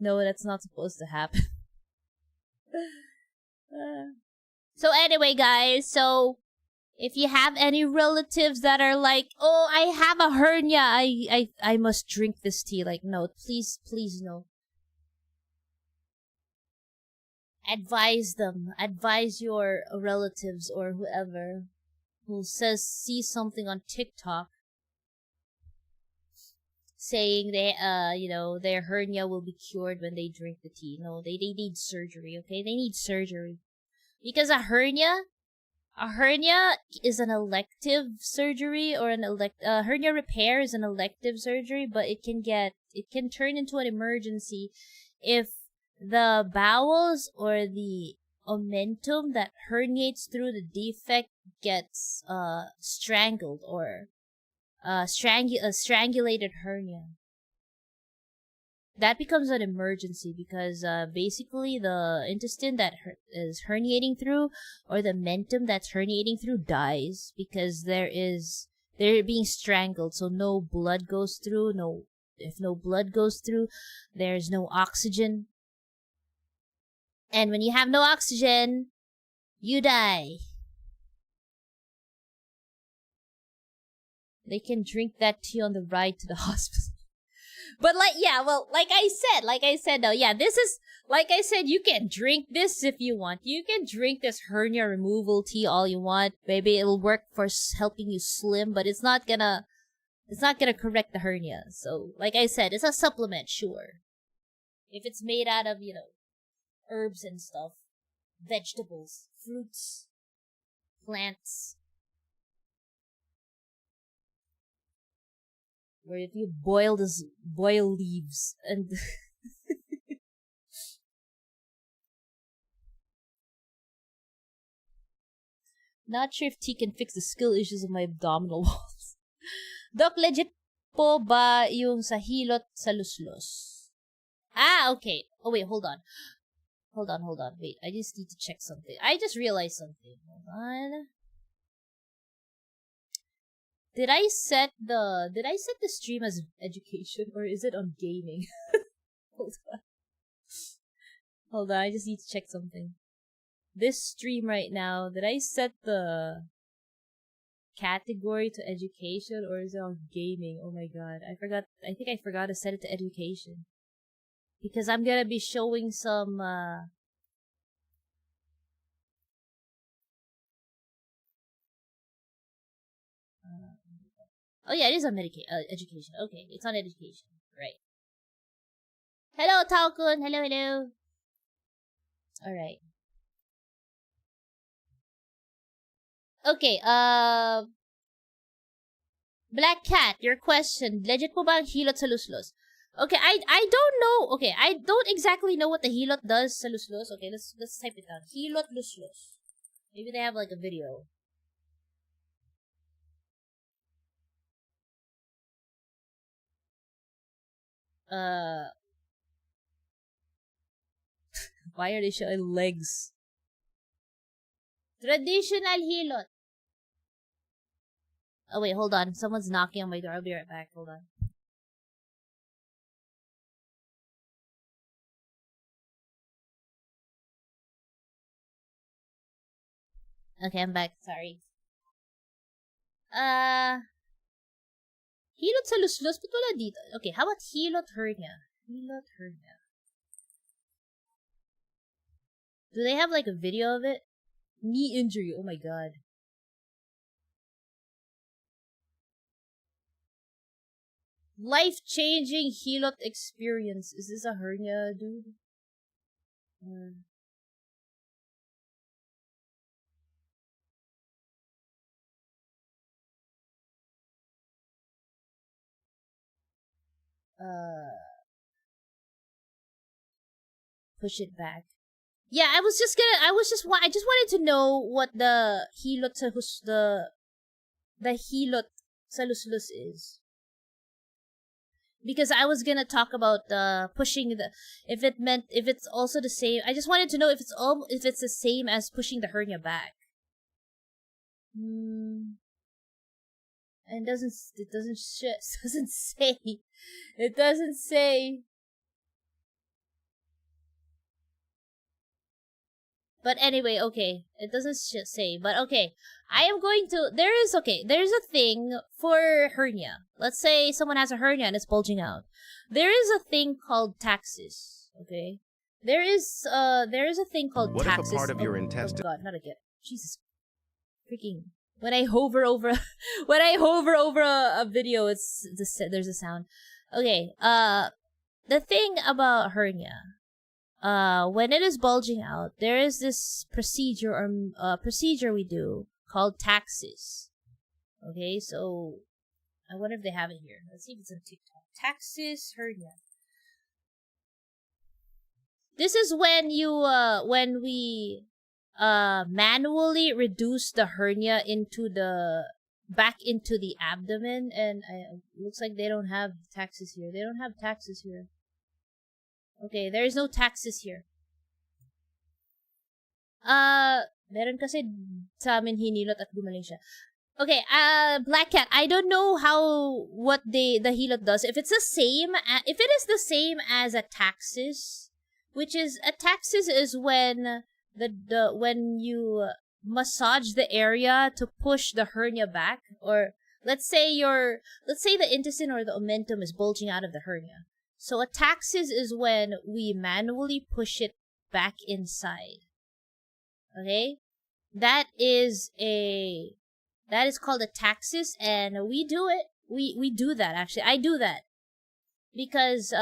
[SPEAKER 1] no, that's not supposed to happen. So anyway, guys, so if you have any relatives that are like, oh, I have a hernia, I must drink this tea, like, no, please no. Advise your relatives or whoever who sees something on TikTok saying their hernia will be cured when they drink the tea. No, they need surgery, okay? They need surgery. Because a hernia is an elective surgery, or hernia repair is an elective surgery, but it can turn into an emergency if the bowels or the omentum that herniates through the defect gets strangled, or strangulated hernia. That becomes an emergency because basically the intestine that is herniating through, or the mentum that's herniating through, dies because they're being strangled, so no blood goes through. If no blood goes through, there's no oxygen. And when you have no oxygen, you die. They can drink that tea on the ride to the hospital. But like I said though, yeah, this is, like I said, you can drink this if you want. You can drink this hernia removal tea all you want. Maybe it'll work for helping you slim, but it's not gonna correct the hernia. So, like I said, it's a supplement, sure. If it's made out of, herbs and stuff, vegetables, fruits, plants, where if you boil leaves and not sure if tea can fix the skill issues of my abdominal walls. Doc, legit po ba yung sa hilot sa luslos? Ah, okay. Oh wait, hold on. Wait, I just need to check something. I just realized something. Hold on. Did I set the stream as education, or is it on gaming? Hold on, I just need to check something. This stream right now, did I set the category to education or is it on gaming? Oh my god, I think I forgot to set it to education. Because I'm gonna be showing some, oh yeah, it is on education. Okay, it's on education. Right. Hello, Talkun. Hello. Alright. Okay, Black Cat, your question. Legit po ba ang hilot sa luslos? Okay, I don't know. Okay, I don't exactly know what the hilot does sa luslos. Okay, let's type it down. Hilot luslos. Maybe they have like a video. Why are they showing legs? Traditional hilot. Oh wait, hold on. Someone's knocking on my door. I'll be right back. Hold on. Okay, I'm back. Sorry. Hilot sa luslos? Ba't wala dito? Okay, how about hilot hernia? Hilot hernia. Do they have like a video of it? Knee injury. Oh my god. Life-changing hilot experience. Is this a hernia, dude? Push it back. Yeah, I just wanted to know what the hilot sa the hilot sa luslos is. Because I was gonna talk about pushing if it's also the same. I just wanted to know if it's the same as pushing the hernia back. And it doesn't say. But anyway, okay. It doesn't say. But okay. I am going to... There's a thing for hernia. Let's say someone has a hernia and it's bulging out. There is a thing called taxis. Okay? There is a thing called taxis.
[SPEAKER 6] What if a part of your intestine...
[SPEAKER 1] Oh god, not again. Jesus. Freaking... When I hover over... a video, there's a sound. Okay, the thing about hernia... when it is bulging out, there is this procedure we do called taxis. Okay, so I wonder if they have it here. Let's see if it's on TikTok. Taxis hernia. This is when we manually reduce the hernia back into the abdomen, and it looks like they don't have taxis here. They don't have taxis here. Okay, there is no taxes here. Meron kasi sa amin hinilot at gumaling siya. Okay, Black Cat, I don't know what the hilot does. If it is the same as a taxis, which is a taxis is when when you massage the area to push the hernia back, or let's say the intestine or the omentum is bulging out of the hernia. So a taxis is when we manually push it back inside. Okay? That is called a taxis, and we do it. We do that, actually. I do that. Because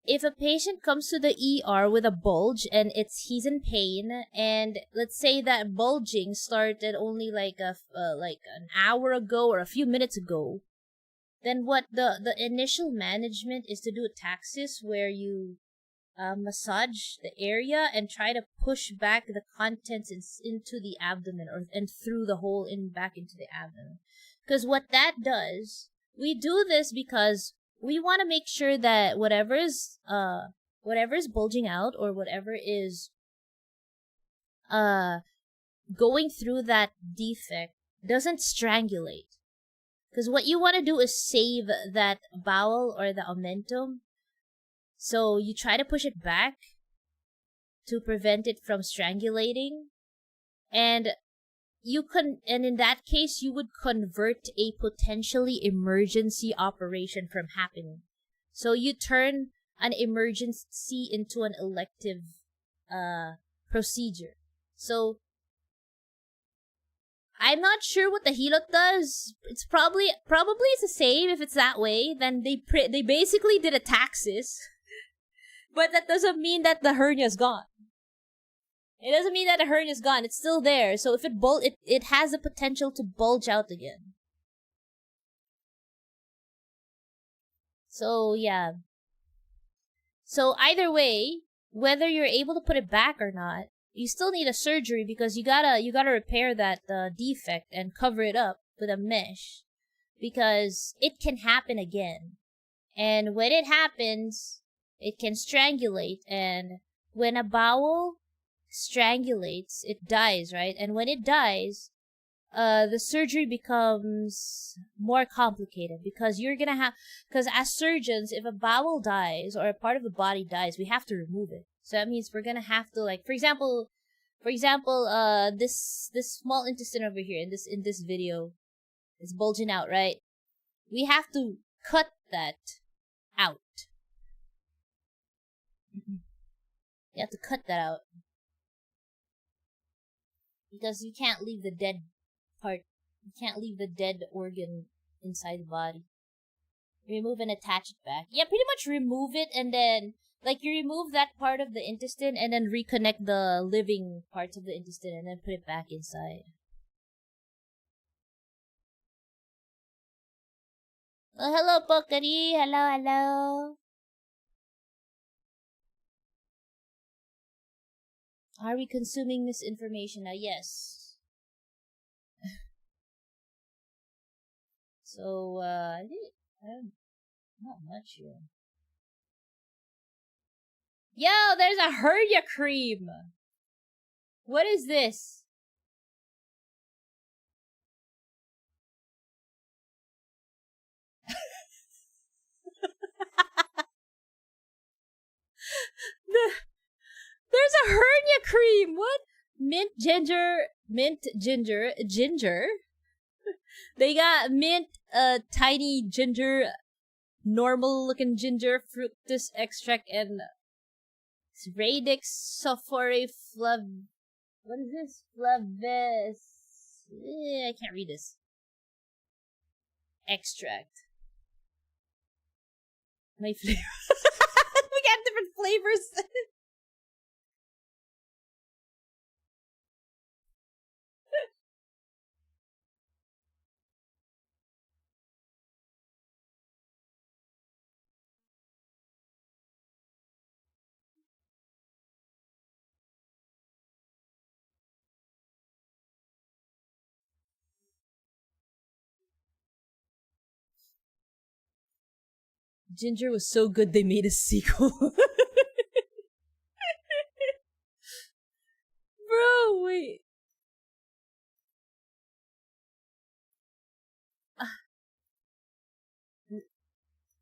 [SPEAKER 1] if a patient comes to the ER with a bulge and he's in pain, and let's say that bulging started only like an hour ago or a few minutes ago, then what the initial management is to do a taxis where you massage the area and try to push back the contents into the abdomen and through the hole back into the abdomen. Because what that does, we do this because we want to make sure that whatever is bulging out or whatever is going through that defect doesn't strangulate. Because what you want to do is save that bowel or the omentum. So you try to push it back to prevent it from strangulating. And and in that case, you would convert a potentially emergency operation from happening. So you turn an emergency into an elective procedure. So I'm not sure what the hilot does. It's probably it's the same if it's that way. Then they basically did a taxis, but that doesn't mean that the hernia's gone. It doesn't mean that the hernia's gone. It's still there. So if it has the potential to bulge out again. So yeah. So either way, whether you're able to put it back or not, you still need a surgery because you gotta repair that defect and cover it up with a mesh because it can happen again. And when it happens, it can strangulate, and when a bowel strangulates, it dies, right? And when it dies, the surgery becomes more complicated because because as surgeons, if a bowel dies or a part of the body dies, we have to remove it. So that means we're gonna have to, like, for example, this small intestine over here in this video is bulging out, right? We have to cut that out. You have to cut that out because you can't leave the dead part. You can't leave the dead organ inside the body. Remove and attach it back. Yeah, pretty much remove it and then, like, you remove that part of the intestine and then reconnect the living parts of the intestine and then put it back inside. Oh, hello, Pokari. Hello. Are we consuming misinformation now? Yes. So, I think not much here. Yo, there's a hernia cream! What is this? There's a hernia cream! What? Mint ginger. They got mint, tiny ginger, normal looking ginger, fructus extract, and radix sulfure what is this? I can't read this. Extract. My flavor. We got different flavors. Ginger was so good they made a sequel. Bro, wait.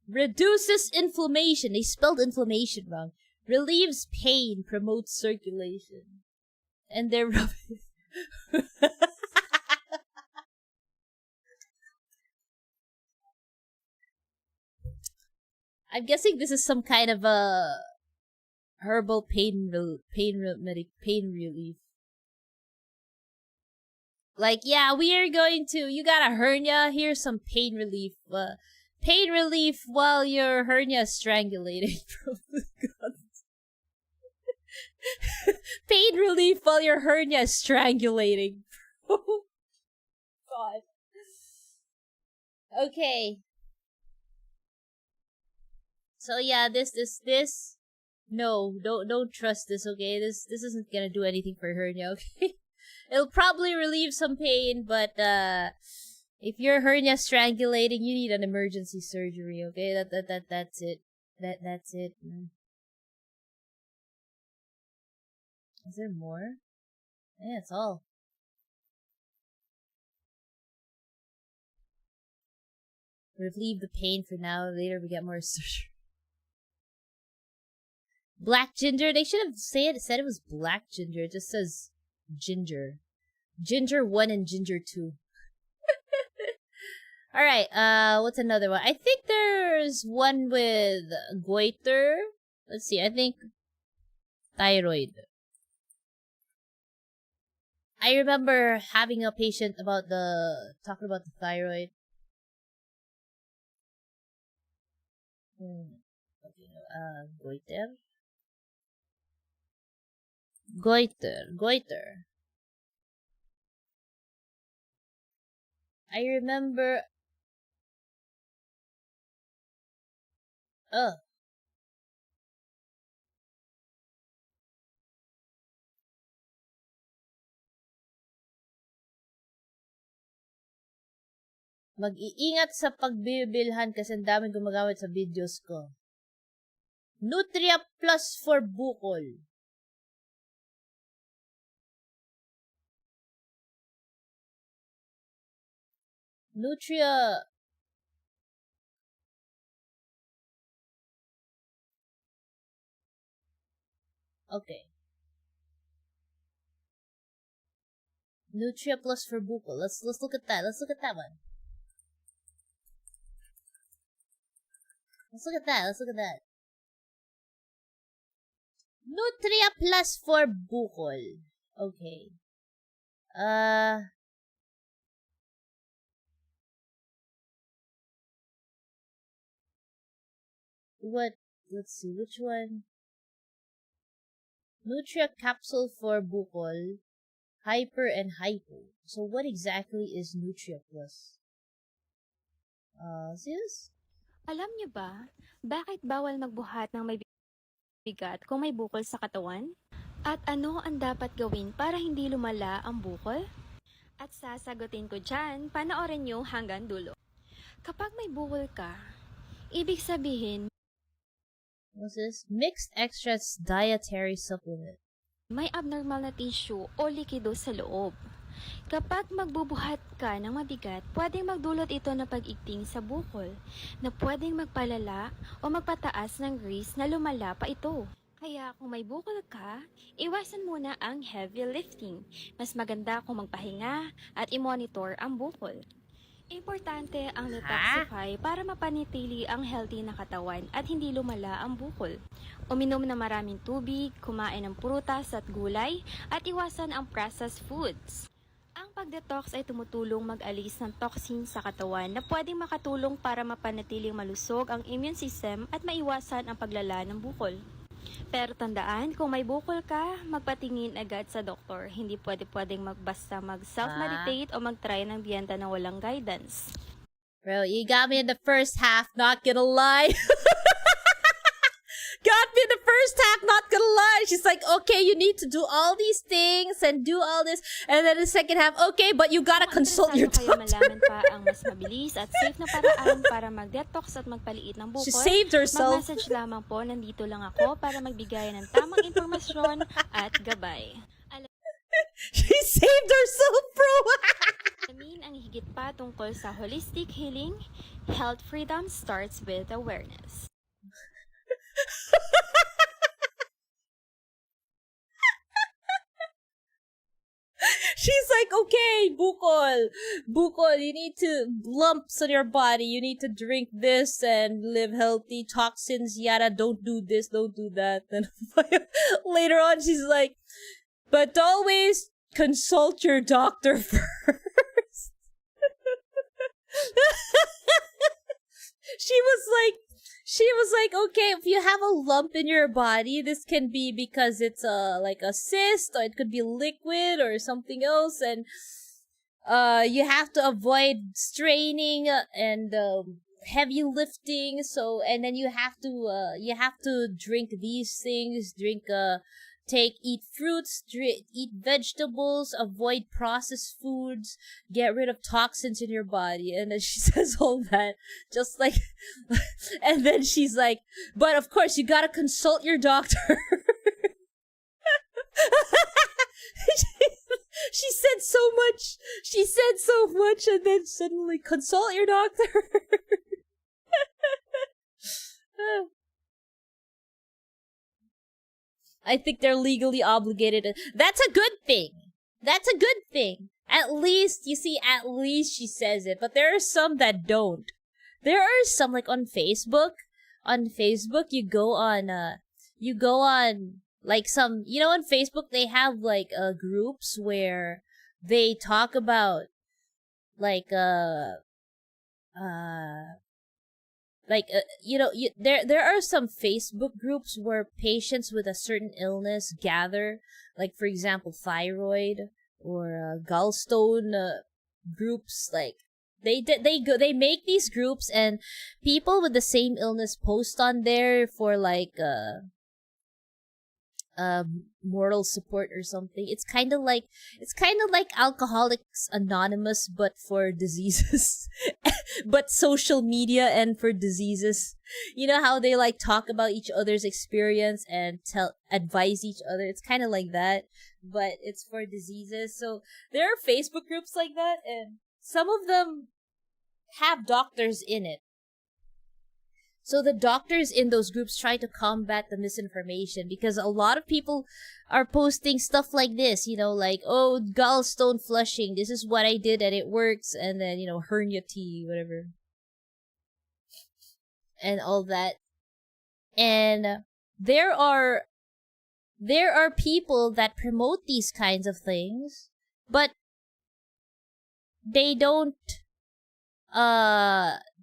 [SPEAKER 1] Reduces inflammation. They spelled inflammation wrong. Relieves pain. Promotes circulation. And they're rubbish. I'm guessing this is some kind of a herbal pain relief. Like, yeah, we are going to. You got a hernia. Here's some pain relief. Pain relief while your hernia is strangulating. Pain relief while your hernia is strangulating. God. Okay. So yeah, this. No, don't trust this. Okay, this isn't gonna do anything for hernia. Okay, it'll probably relieve some pain, but if your hernia strangulating, you need an emergency surgery. Okay, that's it. That's it. Is there more? Yeah, that's all. Relieve the pain for now. Later we get more surgery. Black ginger. They should have said it was black ginger. It just says ginger. Ginger 1 and Ginger 2. Alright, what's another one? I think there's one with goiter. Let's see, I think thyroid. I remember having a patient talking about the thyroid. Okay, goiter. I remember. Mag-iingat sa pagbibilhan kasi ang daming gumagamit sa videos ko. Nutria Plus for bukol. Nutria... Okay. Nutria Plus for bukol. Let's look at that. Let's look at that one. Let's look at that. Nutria Plus for bukol. Okay. Let's see, which one? Nutria capsule for bukol, hyper and hypo. So what exactly is Nutria Plus? Sis?
[SPEAKER 6] Alam niyo ba, bakit bawal magbuhat ng may bigat kung may bukol sa katawan? At ano ang dapat gawin para hindi lumala ang bukol? At sasagutin ko dyan, panoorin niyo hanggang dulo. Kapag may bukol ka, ibig sabihin,
[SPEAKER 1] what's this? Mixed extracts dietary supplement.
[SPEAKER 6] may abnormal na tissue o likido sa loob. Kapag magbubuhat ka ng mabigat, pwedeng magdulot ito ng pag-igting sa bukol na pwedeng magpalala o magpataas ng grease na lumala pa ito. Kaya kung may bukol ka, iwasan muna ang heavy lifting. Mas maganda kung magpahinga at i-monitor ang bukol. Importante ang detoxify para mapanatili ang healthy na katawan at hindi lumala ang bukol. Uminom ng maraming tubig, kumain ng prutas at gulay, at iwasan ang processed foods. Ang pag-detox ay tumutulong mag-alis ng toxin sa katawan na pwedeng makatulong para mapanatiling malusog ang immune system at maiwasan ang paglala ng bukol. Pero tandaan, kung may bukol ka, magpatingin agad sa doktor. Hindi pwedeng basta mag-self-meditate o mag-try ng dieta na walang guidance.
[SPEAKER 1] Bro, you got me in the first half, not gonna lie. Got me in the first half, not gonna lie. She's like, okay, you need to do all these things and do all this. And then the second half, okay, but you gotta consult your doctor.
[SPEAKER 6] Kung malaman pa ang mas mabilis at safe na paraan para mag-detox at magpaliit ng bukol,
[SPEAKER 1] she saved herself.
[SPEAKER 6] mag-message lamang po, nandito lang ako para magbigay ng tamang impormasyon at gabay.
[SPEAKER 1] She saved herself, bro.
[SPEAKER 6] Alamin ang higit pa tungkol sa holistic healing. Health freedom starts with awareness.
[SPEAKER 1] She's like, okay, bukol, you need to lumps on your body, you need to drink this and live healthy, toxins, yada, don't do this, don't do that. Then later on, she's like, but always consult your doctor first. She was like, okay, if you have a lump in your body, this can be because it's like a cyst, or it could be liquid or something else, and you have to avoid straining and heavy lifting. So, and then you have to drink these things, eat fruits, eat vegetables, avoid processed foods, get rid of toxins in your body. And then she says all that, just like, and then she's like, but of course you gotta consult your doctor. She said so much, and then suddenly, consult your doctor. I think they're legally obligated. That's a good thing. That's a good thing. At least, you see, at least she says it. But there are some that don't. There are some, like, on Facebook. On Facebook, you go on, like, some, on Facebook, they have, like, groups where they talk about, like, there are some Facebook groups where patients with a certain illness gather, like, for example, thyroid or gallstone groups. Like, they make these groups, and people with the same illness post on there for, like, moral support or something. It's kind of like Alcoholics Anonymous, but for diseases. But social media and for diseases. You know how they, like, talk about each other's experience and advise each other? It's kind of like that, but it's for diseases. So there are Facebook groups like that, and some of them have doctors in it. So the doctors in those groups try to combat the misinformation, because a lot of people are posting stuff like this, like, oh, gallstone flushing, this is what I did and it works, and then, hernia tea, whatever. And all that. And there are people that promote these kinds of things, but they don't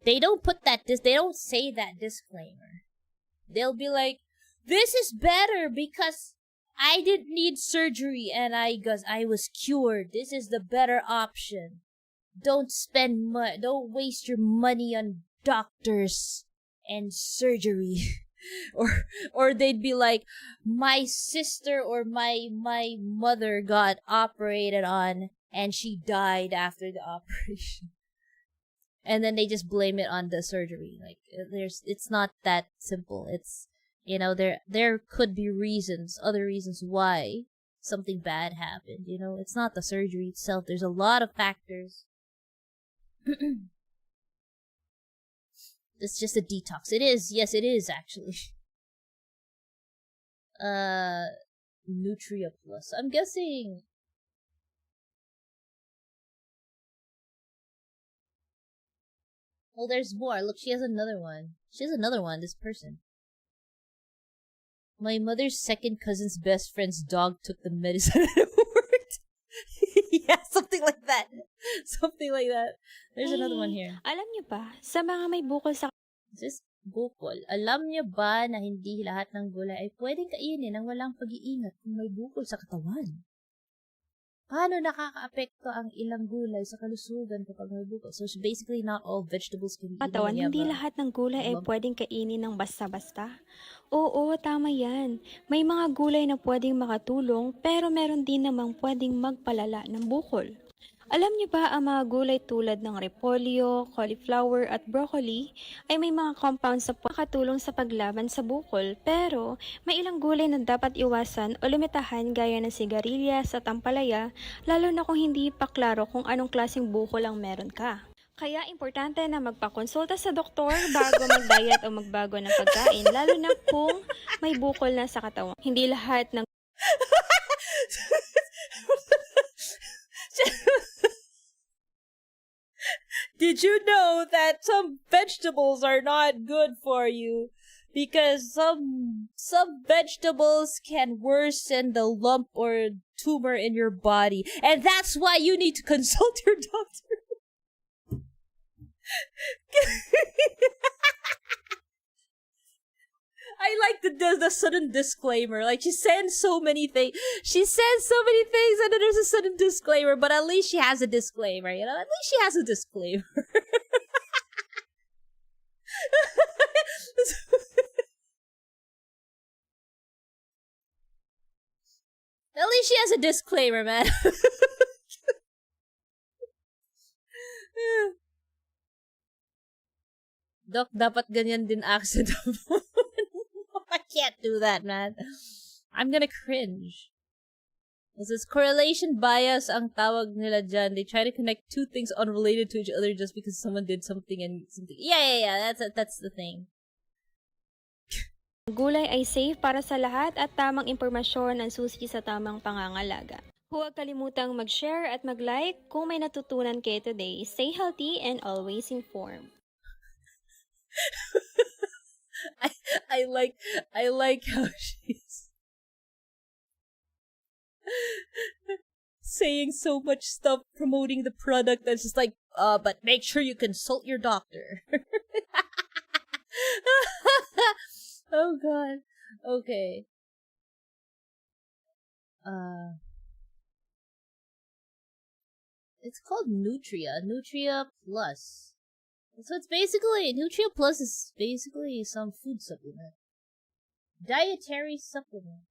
[SPEAKER 1] they don't say that disclaimer. They'll be like, this is better because I didn't need surgery and I was cured. This is the better option. Don't waste your money on doctors and surgery. or they'd be like, my sister or my mother got operated on and she died after the operation. And then they just blame it on the surgery. Like, it's not that simple. It's, there could be other reasons why something bad happened. It's not the surgery itself. There's a lot of factors. It's just a detox. It is. Yes, it is, actually. Nutria Plus. I'm guessing. Oh, there's more. Look, she has another one. This person. My mother's second cousin's best friend's dog took the medicine and it worked. Yeah, something like that. There's another one here.
[SPEAKER 6] Alam niyo ba, sa mga may bukol sa...
[SPEAKER 1] This bukol. Alam niyo ba na hindi lahat ng gulay ay pwedeng kainin ng walang pag-iingat kung may bukol sa katawan? Paano nakakaapekto ang ilang gulay sa kalusugan kapag may bukol? So basically, not all vegetables can be
[SPEAKER 6] katawan,
[SPEAKER 1] eaten.
[SPEAKER 6] hindi lahat ng gulay ay pwedeng kainin ng basta-basta. Oo, tama yan. May mga gulay na pwedeng makatulong, pero meron din namang pwedeng magpalala ng bukol. Alam niyo ba ang mga gulay tulad ng repolyo, cauliflower at broccoli ay may mga compounds na makatulong sa paglaban sa bukol, pero may ilang gulay na dapat iwasan o limitahan gaya ng sigarilyas at ampalaya, lalo na kung hindi pa klaro kung anong klaseng bukol ang meron ka. Kaya importante na magpakonsulta sa doktor bago mag-diet o magbago ng pagkain, lalo na kung may bukol na sa katawan. Hindi lahat ng
[SPEAKER 1] Did you know that some vegetables are not good for you? Because some vegetables can worsen the lump or tumor in your body. And that's why you need to consult your doctor. I like the sudden disclaimer. Like, she sends so many things. And then there's a sudden disclaimer. But at least she has a disclaimer, At least she has a disclaimer. At least she has a disclaimer, man. Doc, dapat ganyan din accent mo. I can't do that, man. I'm gonna cringe. This is correlation bias ang tawag nila dyan. They try to connect two things unrelated to each other just because someone did something and something. Yeah. That's the thing.
[SPEAKER 6] gulay ay safe para sa lahat at tamang impormasyon ang susi sa tamang pangangalaga. Huwag kalimutang mag-share at mag-like kung may natutunan kayo today. Stay healthy and always informed.
[SPEAKER 1] I like how she's saying so much stuff promoting the product that's just like, but make sure you consult your doctor. Oh god. Okay. It's called Nutria Plus. So it's basically, Nutria Plus is basically some food supplement. Dietary supplement.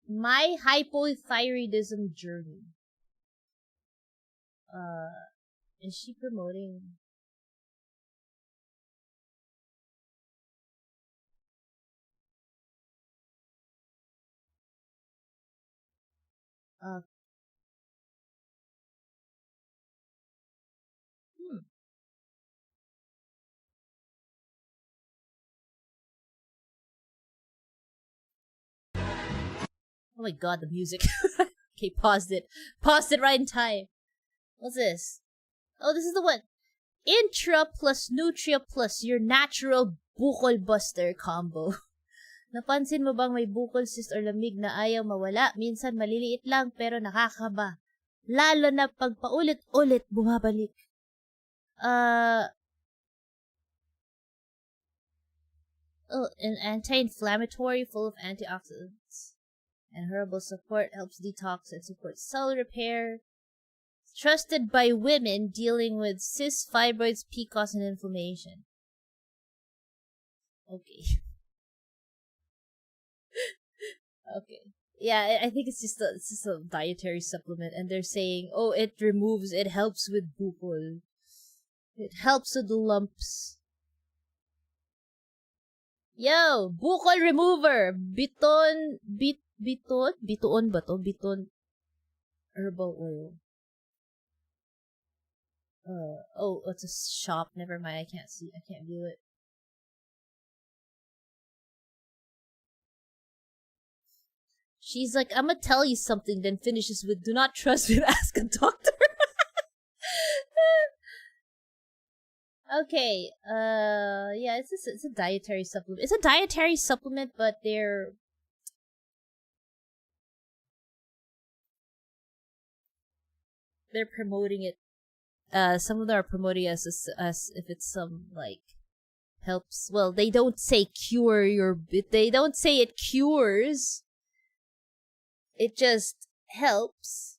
[SPEAKER 1] My hypothyroidism journey. Is she promoting? Oh my god, the music. Okay, paused it. Paused it right in time. What's this? Oh, this is the one. Intra plus Nutria plus your natural bukol buster combo. Napansin mo bang may bukol cyst or lamig na ayaw mawala? Minsan maliliit lang pero nakakaba. Lalo na pag paulit-ulit bumabalik. An anti-inflammatory full of antioxidants and herbal support, helps detox and support cell repair. Trusted by women dealing with cysts, fibroids, PCOS, and inflammation. Okay. Okay. Yeah, I think it's just a dietary supplement, and they're saying, oh, it helps with bukol. It helps with the lumps. Yo, bukol remover, bitoon ba to? Bitoon herbal oil. Oh, it's a shop. Never mind. I can't view it. She's like, I'm gonna tell you something, then finishes with, do not trust me, ask a doctor. Okay, yeah, it's a dietary supplement. It's a dietary supplement, but they're promoting it. Some of them are promoting us as if it's some, like, helps. Well, they don't say they don't say it cures. It just helps.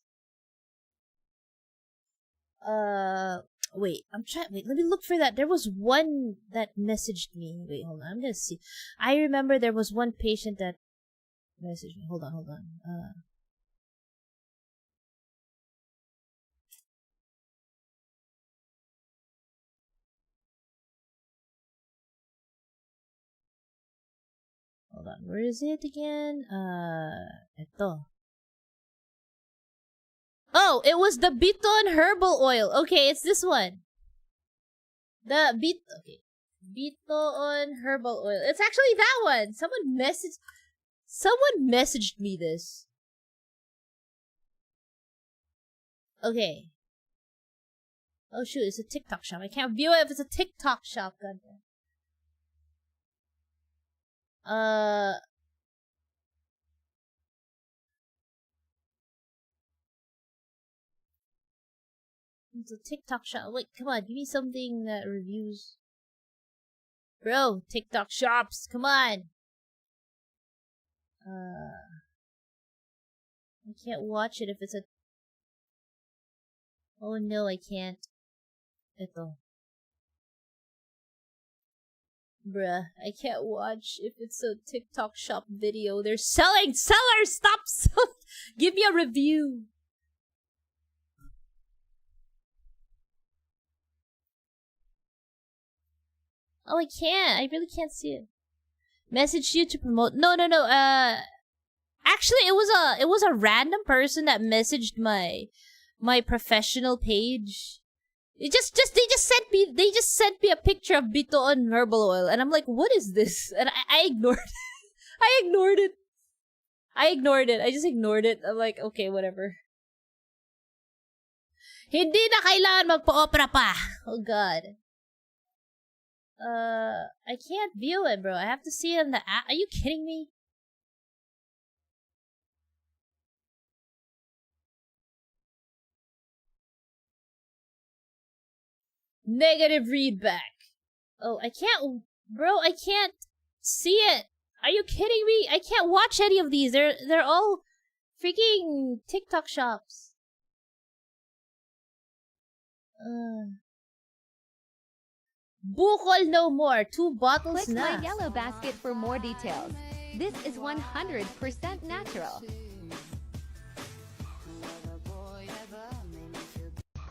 [SPEAKER 1] Wait, let me look for that. There was one that messaged me. Wait, hold on. I'm gonna see. I remember there was one patient that messaged me. Hold on. Hold on. Where is it again? Ito. Oh, it was the Biton herbal oil. Okay, it's this one. Okay. Biton herbal oil. It's actually that one. Someone messaged me this. Okay. Oh shoot, it's a TikTok shop. I can't view it if it's a TikTok shop. Goddamn. It's a TikTok shop. Wait, come on, give me something that reviews. Bro, TikTok shops, come on. I can't watch it if it's a. Oh no, I can't. Ito. Bruh, I can't watch if it's a TikTok shop video. They're selling! Sellers! Stop selling! Give me a review! Oh, I can't. I really can't see it. Message you to promote. No. Actually, it was a random person that messaged my professional page. they just sent me a picture of Bitoon herbal oil, and I'm like, what is this? And I ignored it. I ignored it. I just ignored it. I'm like, okay, whatever. Hindi na kailangan magpa-opera pa. Oh God. I can't view it, bro. I have to see it on the app. Are you kidding me? Negative readback. Oh, I can't, bro. I can't see it. Are you kidding me? I can't watch any of these. They're all freaking TikTok shops. Bukol no more. 2 bottles
[SPEAKER 2] Click
[SPEAKER 1] na.
[SPEAKER 2] my yellow basket for more details. This is 100% natural.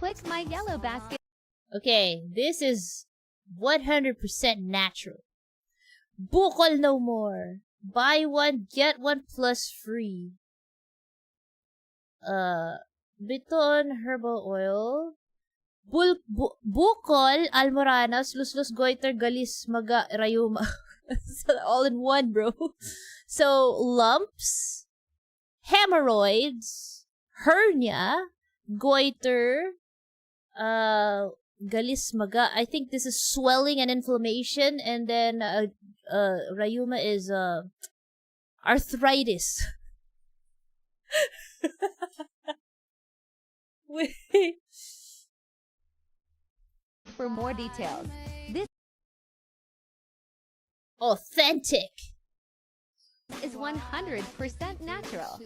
[SPEAKER 2] Click my yellow basket.
[SPEAKER 1] Okay, this is 100% natural. Bukol no more. Buy one, get one plus free. Biton herbal oil. Bukol, almoranas, luslus, goiter, galis, maga, rayuma. All in one, bro. So, lumps, hemorrhoids, hernia, goiter, galis, maga. I think this is swelling and inflammation, and then rayuma is arthritis. Wait.
[SPEAKER 2] For more details. This
[SPEAKER 1] Authentic
[SPEAKER 2] is 100% natural.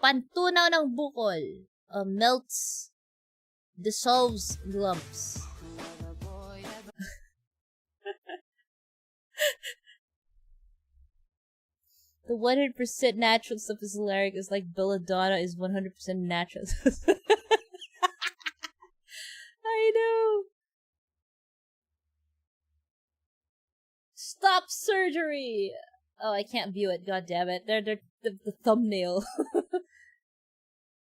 [SPEAKER 1] Pantunaw ng bukol. Melts, dissolves lumps. The 100% natural stuff is hilarious. It's like belladonna is 100% natural. I know. Stop surgery. Oh, I can't view it. God damn it. They're the thumbnail.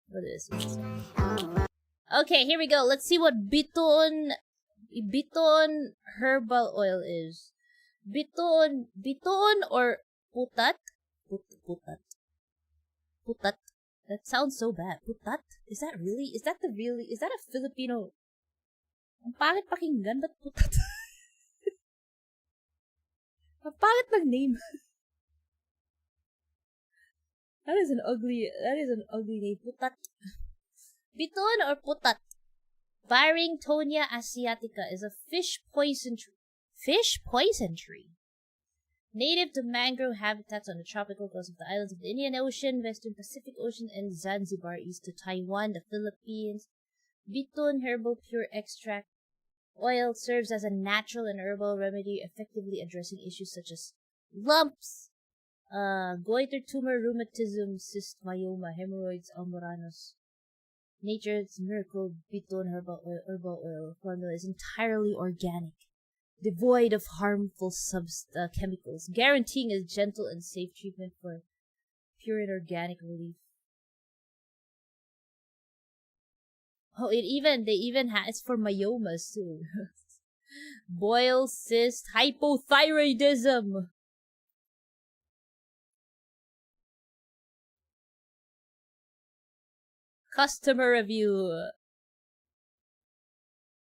[SPEAKER 1] What is this? Okay, here we go. Let's see what biton herbal oil is. Biton or putat? Putat. That sounds so bad. Putat? Is that a Filipino? Ang pangit pakinggan, ba't putat? Ang pangit ng name. That is an ugly name. Putat. Biton or putat. Barringtonia asiatica is a fish poison tree. Native to mangrove habitats on the tropical coast of the islands of the Indian Ocean, Western Pacific Ocean, and Zanzibar, east to Taiwan, the Philippines. Biton herbal pure extract oil serves as a natural and herbal remedy, effectively addressing issues such as lumps, goiter, tumor, rheumatism, cyst, myoma, hemorrhoids, almoranos. Nature's miracle Biton herbal oil formula is entirely organic, devoid of harmful chemicals, guaranteeing a gentle and safe treatment for pure and organic relief. Oh, it's for myomas too. Boil, cyst, hypothyroidism. Customer review.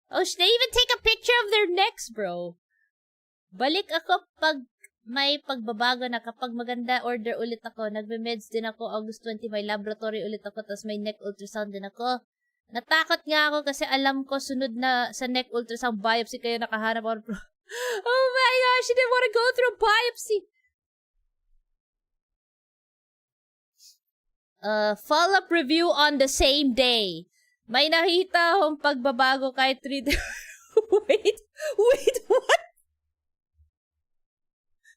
[SPEAKER 1] Oh, they even take a picture of their necks, bro. Balik ako pag may pagbabago na. Kapag maganda, order ulit ako. Nagme-meds din ako. August 20, may laboratory ulit ako. Tapos may neck ultrasound din ako. Natakot nga ako kasi alam ko sunod na sa neck ultrasound biopsy kaya nakahanap ako. Oh my gosh, she didn't want to go through a biopsy. Follow-up review on the same day. May nakita akong pagbabago kahit 3 days. Wait, what?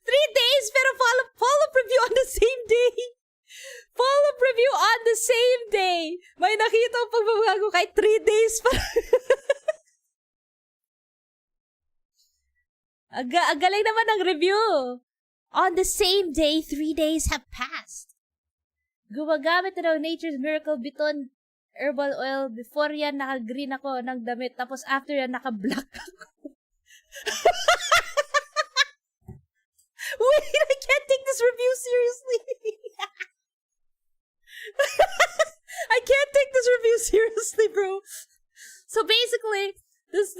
[SPEAKER 1] 3 days pero follow-up review on the same day. Follow-up review on the same day. May nakita akong pagbabago kahit 3 days pa. Galing naman ng review. On the same day, 3 days have passed. Gumagamit na daw Nature's Miracle Biton herbal oil. Before yan, naka-green ako ng damit. Tapos after yan, naka-black ako. Wait, I can't take this review seriously. I can't take this review seriously, bro. So basically, this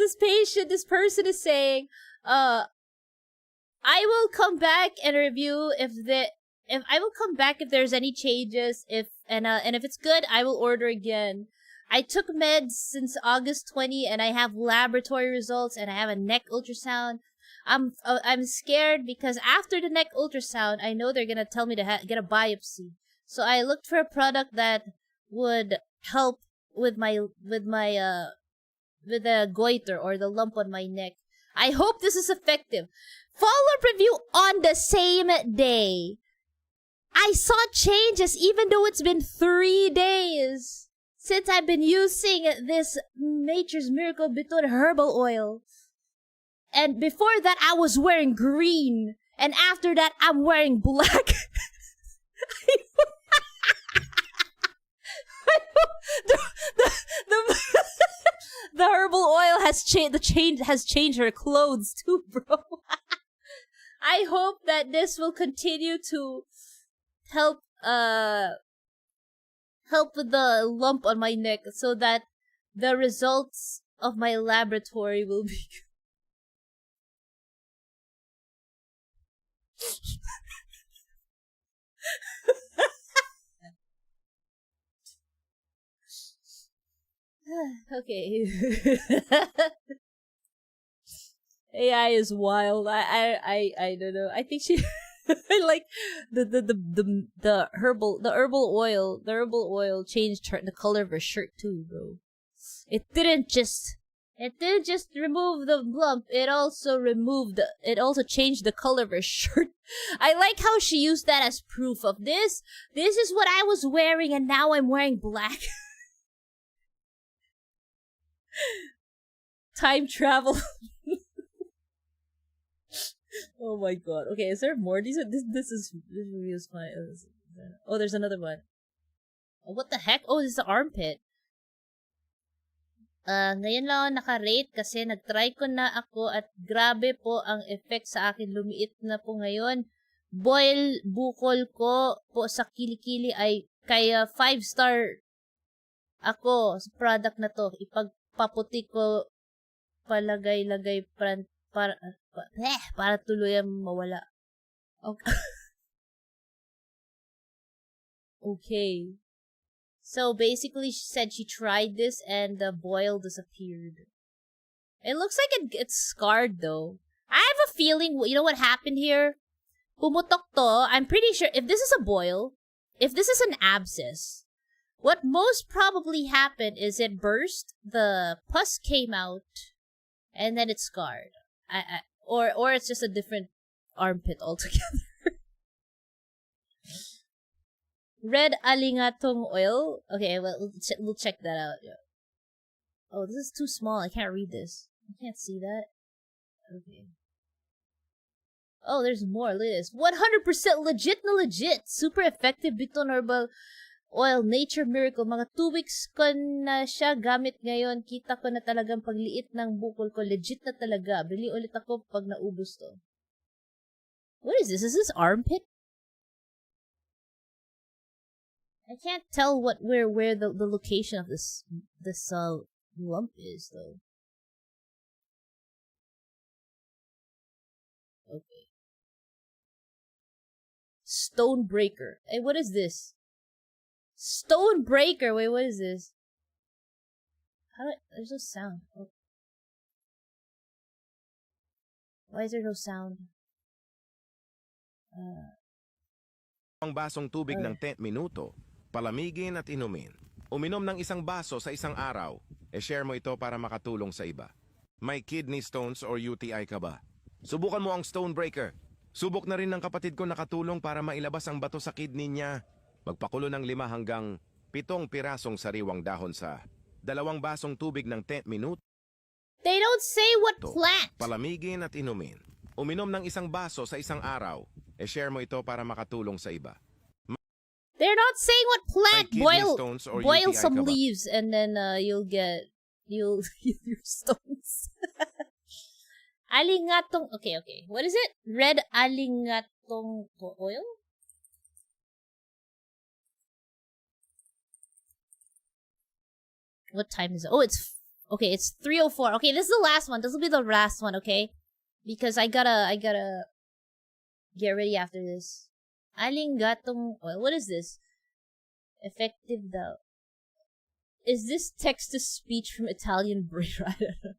[SPEAKER 1] person is saying, I will come back and review if I will come back if there's any changes, and if it's good, I will order again. I took meds since August 20 and I have laboratory results and I have a neck ultrasound. I'm scared because after the neck ultrasound, I know they're gonna tell me to get a biopsy. So I looked for a product that would help with the goiter or the lump on my neck. I hope this is effective. Follow-up review on the same day. I saw changes even though it's been 3 days since I've been using this Nature's Miracle Biton herbal oil. And before that, I was wearing green. And after that, I'm wearing black. The herbal oil has changed her clothes too, bro. I hope that this will continue to help with the lump on my neck so that the results of my laboratory will be okay. AI is wild. I don't know. I think she I like the herbal oil changed the color of her shirt too, bro. It didn't just remove the lump. It also changed the color of her shirt. I like how she used that as proof of this. This is what I was wearing and now I'm wearing black. Time travel. Oh my god. Okay, is there more? This review is fine. Oh, there's another one. Oh, what the heck? Oh, this is the armpit. Ngayon lang ako naka-rate kasi nag-try ko na ako at grabe po ang effect sa akin. Lumiit na po ngayon. Bukol ko po sa kilikili ay kaya 5-star ako sa product na to. Ipagpaputi ko palagay-lagay para tuluyang mawala. Okay. Okay. So basically, she said she tried this and the boil disappeared. It looks like it's scarred though. I have a feeling, you know what happened here? Pumutok to. I'm pretty sure if this is a boil, if this is an abscess, what most probably happened is it burst, the pus came out, and then it's scarred. Or it's just a different armpit altogether. Red alingatong oil. Okay, well, we'll check that out. Oh, this is too small. I can't read this. I can't see that. Okay. Oh, there's more. Look at this. 100% legit na legit. Super effective Biton Herbal Oil Nature Miracle. Mga 2 weeks ko na siya gamit ngayon. Kita ko na talagang pagliit ng bukol ko. Legit na talaga. Bili ulit ako pag naubos to. What is this? Is this armpit? I can't tell where the location of this lump is though. Okay. Stonebreaker. Hey, what is this? Stonebreaker. Wait, what is this? There's no sound. Oh. Why is there no sound?
[SPEAKER 7] Ang basong tubig ng 10 minuto. Palamigin at inumin. Uminom ng isang baso sa isang araw. E-share mo ito para makatulong sa iba. May kidney stones or UTI ka ba? Subukan mo ang Stonebreaker. Subok na rin ng kapatid ko nakatulong para mailabas ang bato sa kidney niya. Magpakulo ng 5 hanggang 7 pirasong sariwang dahon sa 2 basong tubig ng 10 minuto.
[SPEAKER 1] They don't say what plant.
[SPEAKER 7] Palamigin at inumin. Uminom ng isang baso sa isang araw. E-share mo ito para makatulong sa iba.
[SPEAKER 1] They They're not saying what plant.
[SPEAKER 7] May kidney stones or
[SPEAKER 1] Boil
[SPEAKER 7] UTI
[SPEAKER 1] some
[SPEAKER 7] ka ba?
[SPEAKER 1] leaves and then you'll get your stones. Alingatong. Okay. What is it? Red alingatong oil? What time is it? Oh, it's 3:04. Okay, this is the last one. This will be the last one, okay? Because I gotta get ready after this. Alingatong oil. What is this? Effective daw. Is this text to speech from Italian Brain? I don't know.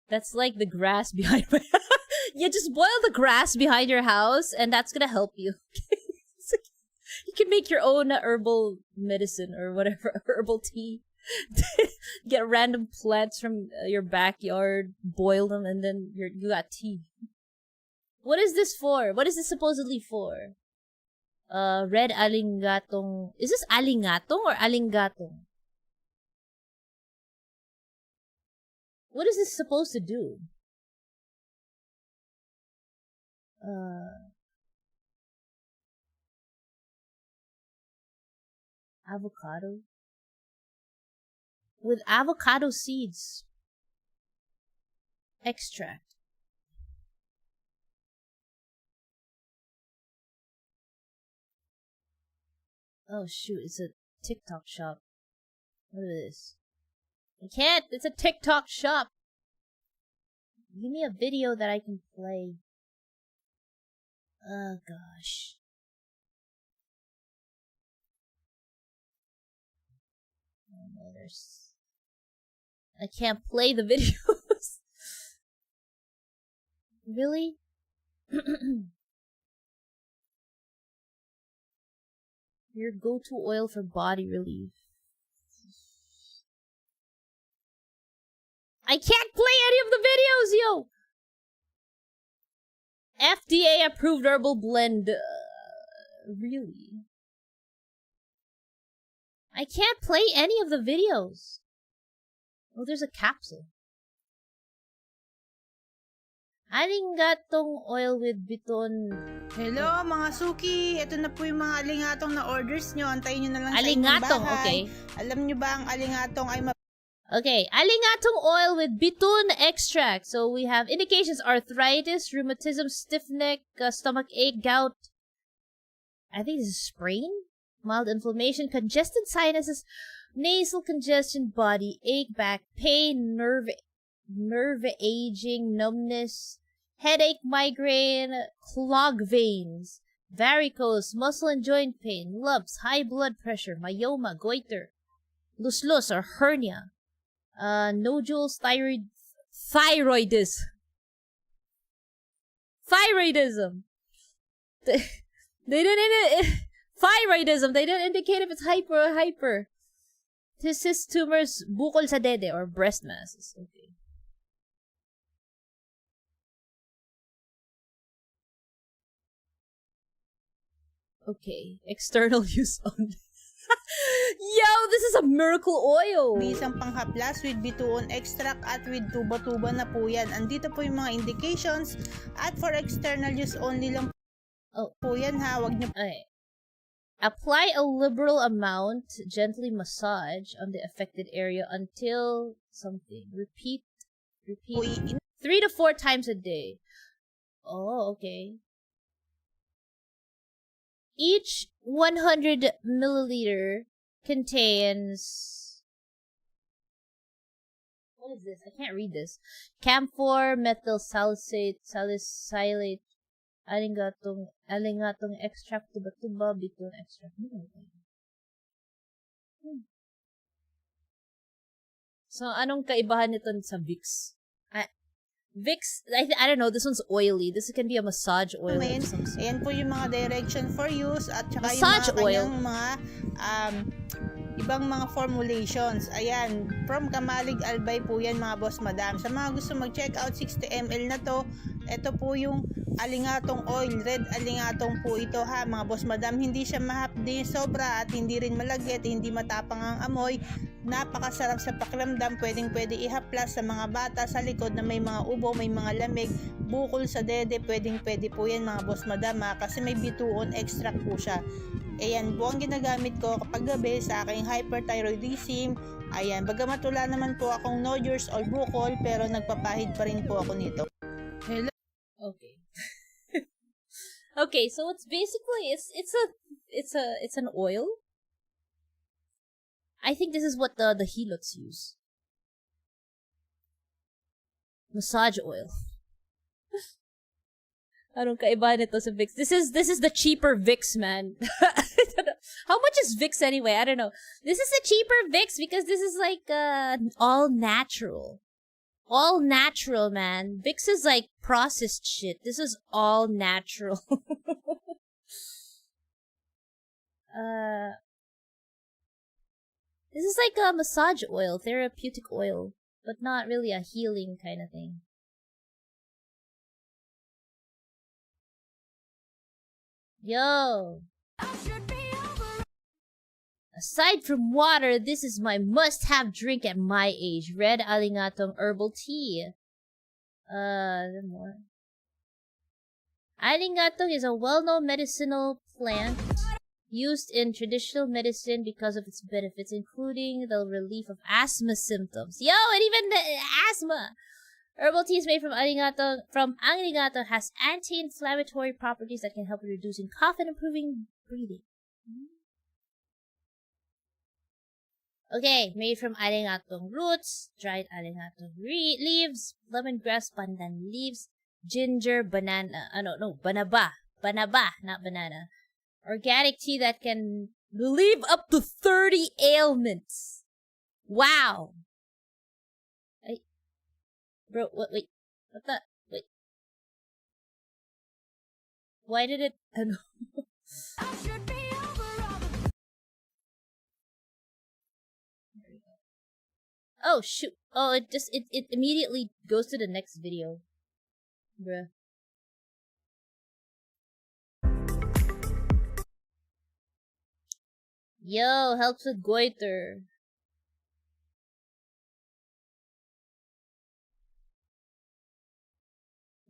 [SPEAKER 1] That's like the grass behind my Yeah, just boil the grass behind your house and that's gonna help you. You can make your own herbal medicine or whatever, herbal tea. Get random plants from your backyard, boil them, and then you got tea. What is this for? What is this supposedly for? Red alingatong. Is this alingatong or alingatong? What is this supposed to do? Avocado? With avocado seeds. Extract. Oh shoot, it's a TikTok shop. What is this? I can't! It's a TikTok shop! Give me a video that I can play. Oh gosh. Oh no, I can't play the videos. Really? Your go-to oil for body relief. I can't play any of the videos, yo! FDA approved herbal blend. Really? I can't play any of the videos. Oh, there's a capsule. Alingatong oil with biton.
[SPEAKER 8] Hello mga suki, ito na po yung mga alingatong na orders nyo. Antayin nyo na lang sa inyong
[SPEAKER 1] Alingatong,
[SPEAKER 8] bahay.
[SPEAKER 1] okay.
[SPEAKER 8] Alam nyo ba ang alingatong ay
[SPEAKER 1] Okay, alingatong oil with biton extract. So we have indications: arthritis, rheumatism, stiff neck, stomach ache, gout. I think this is sprain. Mild inflammation, congested sinuses, nasal congestion, body ache, back pain, nerve aging, numbness, headache, migraine, clogged veins, varicose, muscle and joint pain, lumps, high blood pressure, myoma, goiter, luslos or hernia, nodules, thyroidism. They didn't thyroidism. They didn't indicate if it's hyper or hyper. Cyst tumors, bukol sa dede or breast masses. Okay. Okay. External use only. Yo, this is a miracle oil.
[SPEAKER 8] isang panghaplas with bituon extract at with tuba-tuba na po yan. Andito po yung mga indications at for external use only lang po yan ha. Wag nyo
[SPEAKER 1] Okay. Apply a liberal amount, gently massage on the affected area until something. Repeat 3 to 4 times a day. Oh, okay. Each 100 milliliter contains... What is this? I can't read this. Camphor, methyl salicylate, alingatong extract, tuba-tuba, biton extract. So, anong kaibahan nito sa Vicks? Vicks, I don't know, this one's oily. This can be a massage oil.
[SPEAKER 8] Ayan po yung mga direction for use at saka
[SPEAKER 1] massage
[SPEAKER 8] yung mga
[SPEAKER 1] oil.
[SPEAKER 8] kanyang mga ibang mga formulations. Ayan, from Kamalig Albay po yan mga boss madam. Sa mga gusto mag-check out 60 ml na to, ito po yung alingatong oil, red alingatong po ito ha mga boss madam. Hindi siya mahapdi sobra at hindi rin malagkit, hindi matapang ang amoy. Napakasarap sa pakiramdam, pwede ihaplas sa mga bata sa likod na may mga ubo, may mga lamig, bukol sa dede, pwede po yan mga boss madam ha, kasi may bituon extract po siya. Ayan po ang ginagamit ko kapag gabi sa aking hyperthyroidism. Ayan, bagamat wala naman po akong nodules or bukol, pero nagpapahid pa rin po ako nito. Hello?
[SPEAKER 1] Okay. Okay, so it's basically it's an oil. I think this is what the helots use. Massage oil. Anong kaibahan nito sa Vicks? This is the cheaper Vicks, man. How much is Vicks anyway? I don't know. This is the cheaper Vicks because this is like all natural. All natural, man. Vicks is like processed shit. This is all natural. This is like a massage oil, therapeutic oil, but not really a healing kind of thing. Yo! Aside from water, this is my must-have drink at my age. Red Alingatong herbal tea. More. Alingatong is a well-known medicinal plant used in traditional medicine because of its benefits, including the relief of asthma symptoms. Yo, and even the asthma! Herbal tea is made from Alingatong. Alingatong has anti-inflammatory properties that can help in reducing cough and improving breathing. Okay, made from alingatong roots, dried alingatong leaves, lemongrass pandan leaves, ginger, banana, banaba, not banana. Organic tea that can relieve up to 30 ailments. Wow. Bro, wait, what the, wait. Why did it, Oh, shoot. Oh, it immediately goes to the next video. Bruh. Yo, helps with goiter.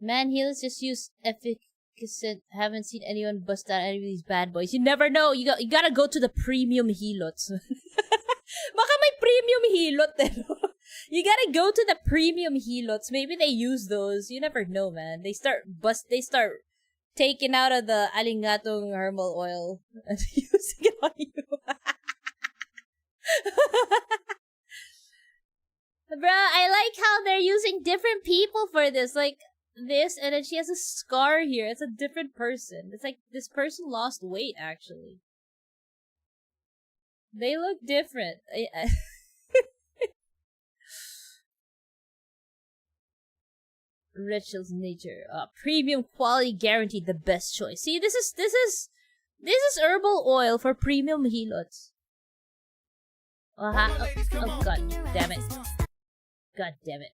[SPEAKER 1] Man, healers just use efficacent. Haven't seen anyone bust out any of these bad boys. You never know. You gotta go to the premium helots. Baka may premium hilot eh. You gotta go to the premium helots. Maybe they use those. You never know, man. They start taking out of the alingatong herbal oil and using it on you. Bruh, I like how they're using different people for this. Like this, and then she has a scar here. It's a different person. It's like this person lost weight, actually. They look different. Rituals nature. Premium quality guaranteed, the best choice. See, this is herbal oil for premium helots. Oh god damn it. God damn it.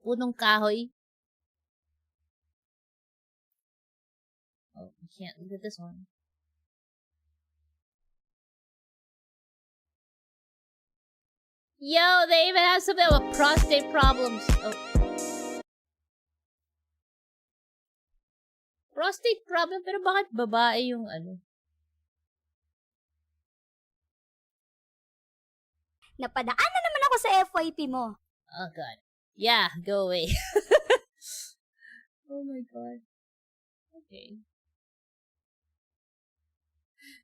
[SPEAKER 1] Punong kahoy. Oh, I can't look at this one. Yo, they even have something with prostate problems. Oh. Prostate problem, pero bakit babae yung ano?
[SPEAKER 9] Napadaan na naman ako sa FYP mo.
[SPEAKER 1] Oh god. Yeah, go away. Oh my god. Okay.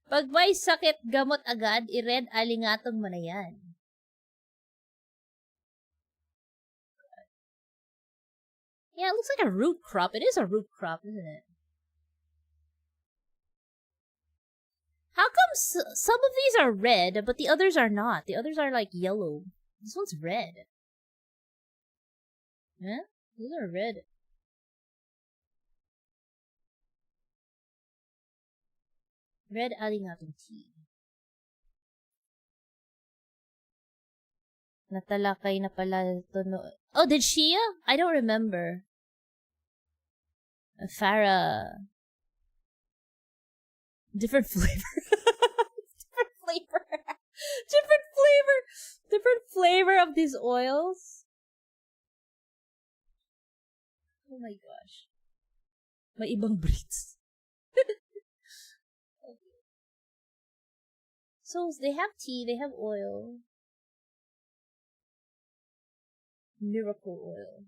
[SPEAKER 1] Pag may sakit, gamot agad, i-red alingatong mo na yan. Yeah, it looks like a root crop. It is a root crop, isn't it? How come some of these are red, but the others are not? The others are like yellow. This one's red. Huh? These are red. Red alingatong tea. Natalakay na pala ito no. Oh, did Shia? I don't remember. Farah. Different flavor. Different flavor. Different flavor of these oils. Oh my gosh. May ibang breeds. So they have tea, they have oil. Miracle oil.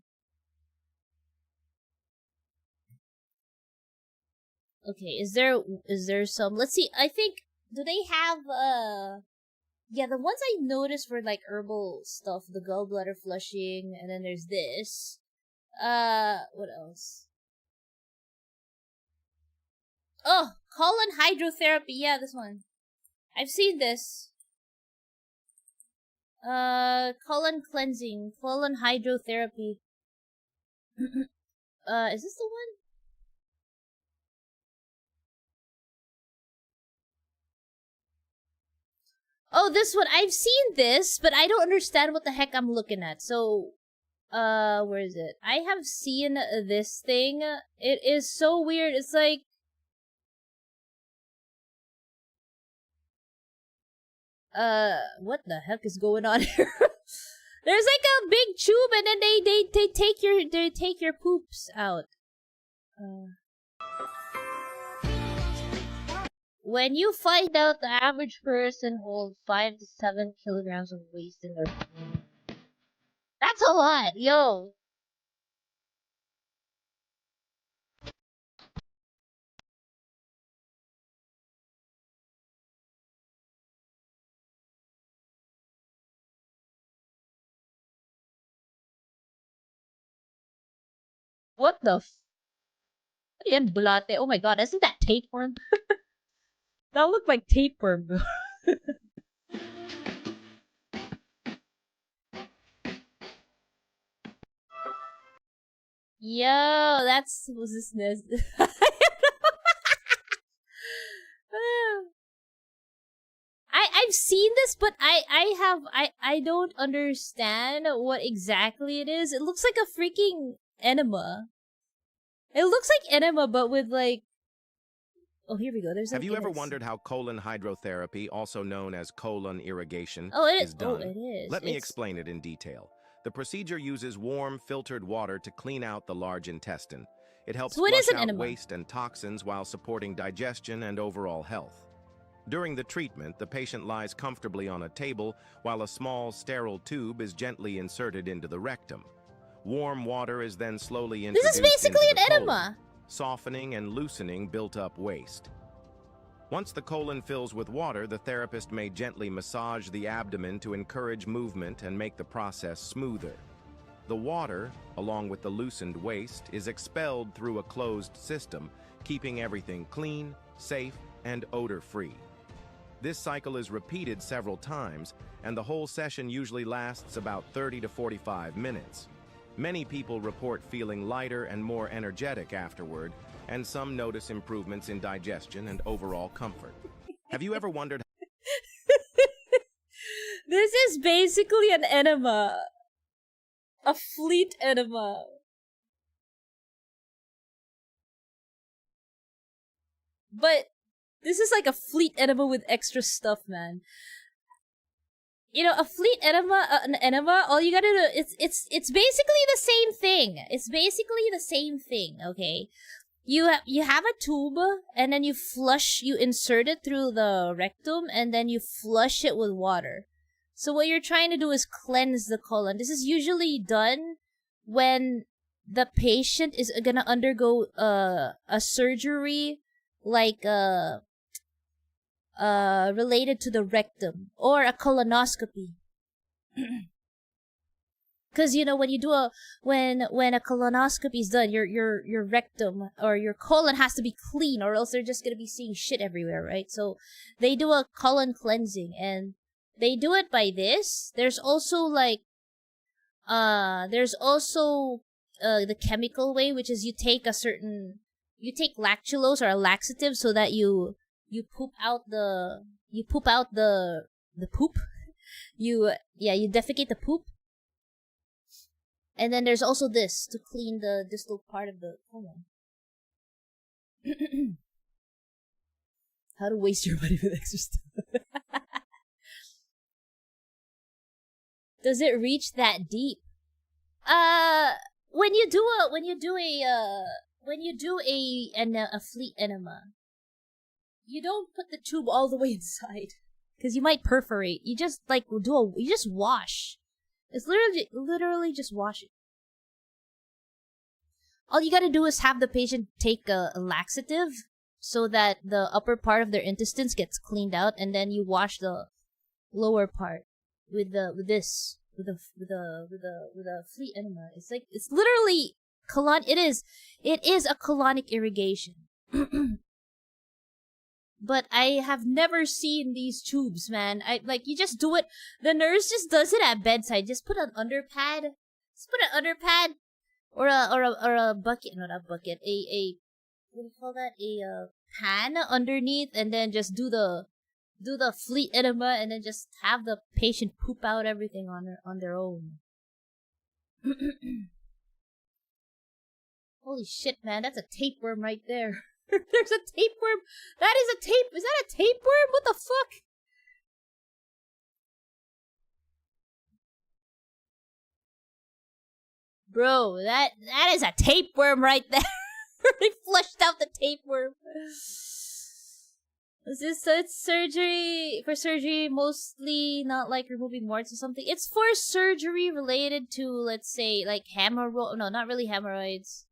[SPEAKER 1] Okay, is there some, let's see, I think, do they have, yeah, the ones I noticed were like herbal stuff, the gallbladder flushing, and then there's this. What else? Oh, colon hydrotherapy, yeah, this one. I've seen this. Colon cleansing, colon hydrotherapy. Is this the one? Oh, this one. I've seen this, but I don't understand what the heck I'm looking at. So, where is it? I have seen this thing. It is so weird. It's like, what the heck is going on here? There's like a big tube, and then they take your poops out. When you find out the average person holds 5 to 7 kilograms of waste in their brain, that's a lot, yo. What the Yan bulate. Oh my god, isn't that tapeworm? That looked like tapeworm. Yo, that's was this nest. I've seen this, but I don't understand what exactly it is. It looks like a freaking enema. It looks like enema, but with like. Oh, here we go. There's.
[SPEAKER 7] Have you ever wondered how colon hydrotherapy, also known as colon irrigation,
[SPEAKER 1] is
[SPEAKER 7] done?
[SPEAKER 1] Oh, it is.
[SPEAKER 7] Let me explain it in detail. The procedure uses warm, filtered water to clean out the large intestine. It helps flush out waste and toxins while supporting digestion and overall health. During the treatment, the patient lies comfortably on a table while a small, sterile tube is gently inserted into the rectum. Warm water is then slowly introduced.
[SPEAKER 1] This is basically
[SPEAKER 7] into
[SPEAKER 1] an
[SPEAKER 7] the colon,
[SPEAKER 1] enema.
[SPEAKER 7] softening and loosening built-up waste. Once the colon fills with water, the therapist may gently massage the abdomen to encourage movement and make the process smoother. The water, along with the loosened waste, is expelled through a closed system, keeping everything clean, safe, and odor-free. This cycle is repeated several times, and the whole session usually lasts about 30 to 45 minutes. Many people report feeling lighter and more energetic afterward, and some notice improvements in digestion and overall comfort. Have you ever wondered?
[SPEAKER 1] This is basically an enema. A fleet enema. But this is like a fleet enema with extra stuff, man. You know, a fleet enema, an enema, all you gotta do, it's basically the same thing. It's basically the same thing, okay? You have a tube, and then you insert it through the rectum, and then you flush it with water. So what you're trying to do is cleanse the colon. This is usually done when the patient is gonna undergo a surgery, like related to the rectum, or a colonoscopy. Because you know, when you do when a colonoscopy is done, your rectum or your colon has to be clean, or else they're just gonna be seeing shit everywhere, right? So they do a colon cleansing, and they do it by this. There's also like the chemical way, which is you take lactulose or a laxative so that you poop out the poop. You defecate the poop. And then there's also this to clean the distal part of the colon. How to waste your money with extra stuff. Does it reach that deep? When you do a fleet enema, you don't put the tube all the way inside because you might perforate. You just you just wash. It's literally just wash it. All you gotta do is have the patient take a laxative so that the upper part of their intestines gets cleaned out, and then you wash the lower part with a fleet enema. It's literally it is a colonic irrigation. But I have never seen these tubes, man. You just do it. The nurse just does it at bedside. Just put an underpad. Or a bucket. No, not bucket. A what do you call that? A pan underneath, and then just do the fleet enema, and then just have the patient poop out everything on their own. Holy shit, man! That's a tapeworm right there. There's a tapeworm. That is a tape. Is that a tapeworm? What the fuck? Bro, that is a tapeworm right there. They flushed out the tapeworm. It's surgery for surgery, mostly not like removing warts or something. It's for surgery related to, let's say, like no, not really hemorrhoids.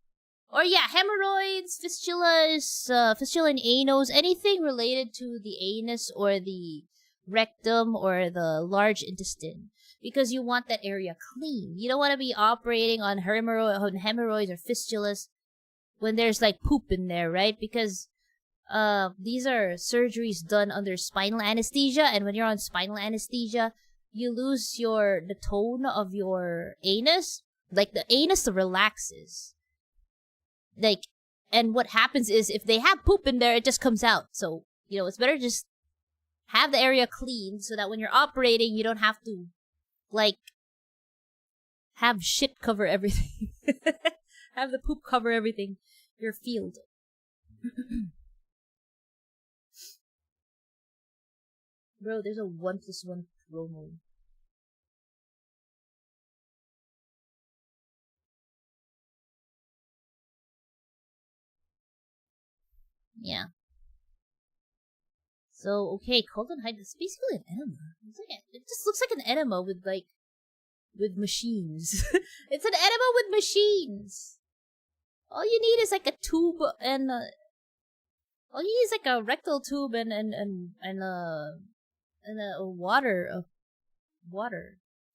[SPEAKER 1] Or yeah, hemorrhoids, fistulas, fistula and anus, anything related to the anus or the rectum or the large intestine. Because you want that area clean. You don't want to be operating on hemorrhoids or fistulas when there's like poop in there, right? Because these are surgeries done under spinal anesthesia, and when you're on spinal anesthesia, you lose the tone of your anus. Like the anus relaxes. And what happens is if they have poop in there, it just comes out. So, it's better just have the area clean so that when you're operating, you don't have to have shit cover everything. Have the poop cover everything. Your field. Bro, there's a 1+1 promo. Yeah. So, okay, colon hydrate. It's basically an enema. It just looks like an enema with machines. It's an enema with machines. All you need is like a tube and all you need is like a rectal tube and a water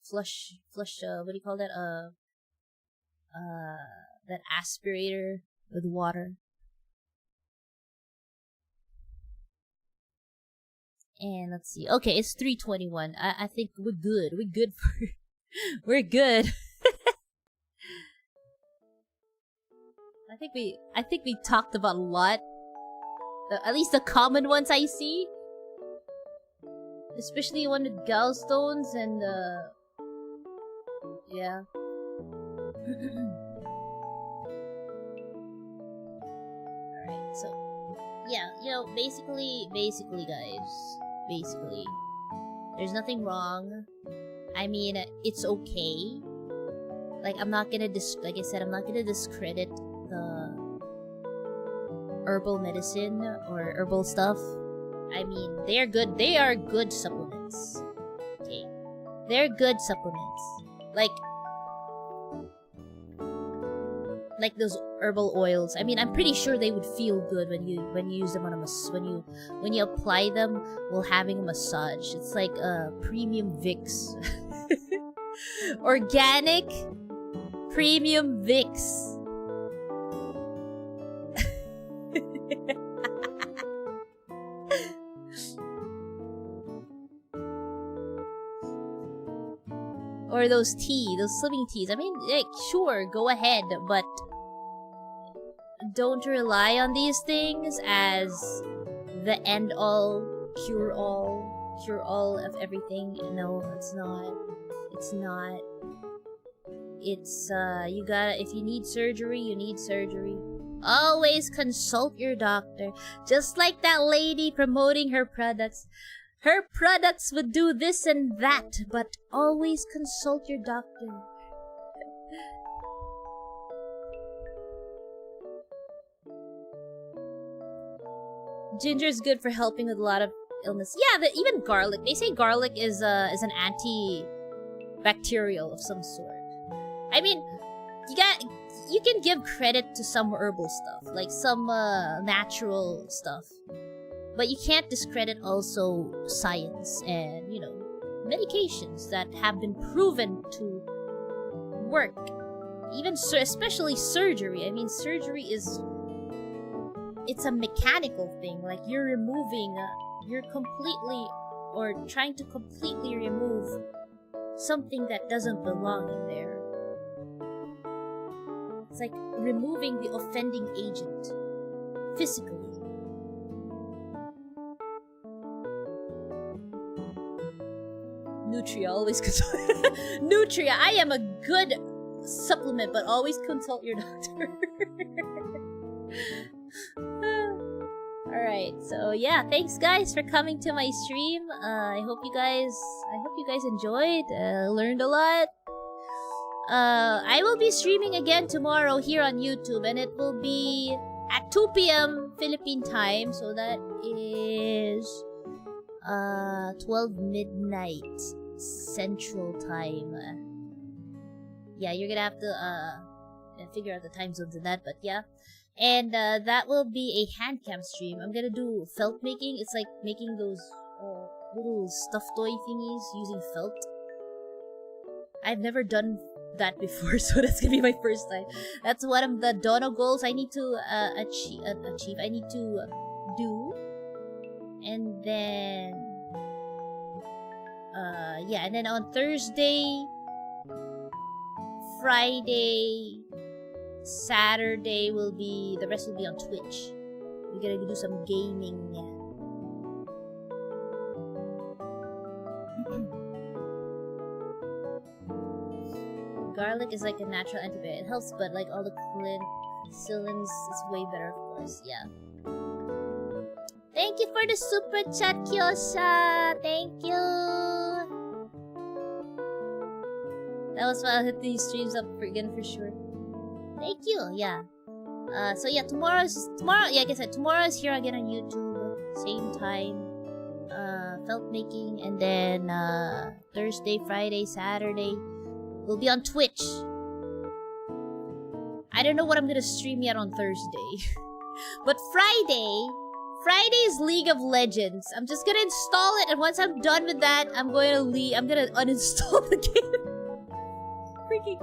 [SPEAKER 1] flush. What do you call that? That aspirator with water. And let's see. Okay, it's 3:21. I think we're good. We're good for. We're good. I think we talked about a lot. At least the common ones I see. Especially one with gallstones and yeah. Alright, so yeah, basically guys. Basically. There's nothing wrong. I mean, it's okay. I'm not gonna like I said, I'm not gonna discredit the herbal medicine or herbal stuff. I mean, they're good. They are good supplements. Okay, they're good supplements. Like those herbal oils. I mean, I'm pretty sure they would feel good when you use them on when you apply them while having a massage. It's like a premium Vicks. Organic premium Vicks. Or those slimming teas. I mean, sure, go ahead, but don't rely on these things as the end-all, cure-all of everything. No, it's not. It's not. It's if you need surgery, you need surgery. Always consult your doctor. Just like that lady promoting her products. Her products would do this and that, but always consult your doctor. Ginger is good for helping with a lot of illness. Yeah, even garlic. They say garlic is an antibacterial of some sort. I mean, you can give credit to some herbal stuff, like some natural stuff, but you can't discredit also science and medications that have been proven to work. Even especially surgery. I mean, surgery it's a mechanical thing. Like you're completely or trying to completely remove something that doesn't belong in there. It's like removing the offending agent physically. Nutria, always consult. Nutria, I am a good supplement, but always consult your doctor. Alright, so yeah, thanks guys for coming to my stream. I hope you guys enjoyed, learned a lot. I will be streaming again tomorrow here on YouTube, and it will be at 2 p.m. Philippine time, so that is 12 midnight Central time. Yeah, you're gonna have to figure out the time zones and that, but yeah. And that will be a hand cam stream. I'm gonna do felt making. It's like making those little stuffed toy thingies using felt. I've never done that before, so that's gonna be my first time. That's one of the Dono goals I need to achieve. I need to do. And then yeah, and then on Thursday, Friday, Saturday the rest will be on Twitch. We're gonna do some gaming. Garlic is like a natural antibiotic. It helps, but like all the penicillins is way better, of course. Yeah. Thank you for the super chat, Kyosha. Thank you. That was why I'll hit these streams up again for sure. Thank you. Yeah. So yeah, tomorrow. Yeah, like I said, tomorrow is here again on YouTube, same time. Felt making, and then Thursday, Friday, Saturday. We'll be on Twitch. I don't know what I'm gonna stream yet on Thursday. But Friday is League of Legends. I'm just gonna install it, and once I'm done with that, I'm gonna uninstall the game. Freaking...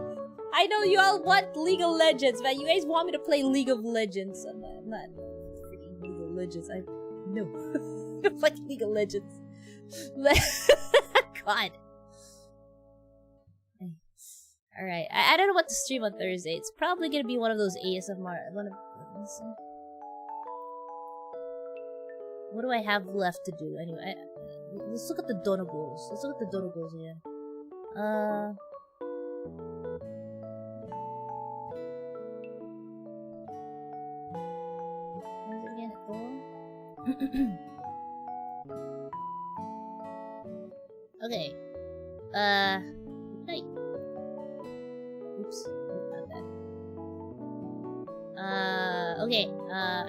[SPEAKER 1] I know you all want League of Legends, but you guys want me to play League of Legends. I'm not freaking League of Legends. No. I like League of Legends. God. Alright, I don't know what to stream on Thursday. It's probably gonna be one of those ASMR. What do I have left to do? Anyway, let's look at the Dono goals. Let's look at the Dono goals again. What is it again? Okay. Right. Oops. Not that. Okay.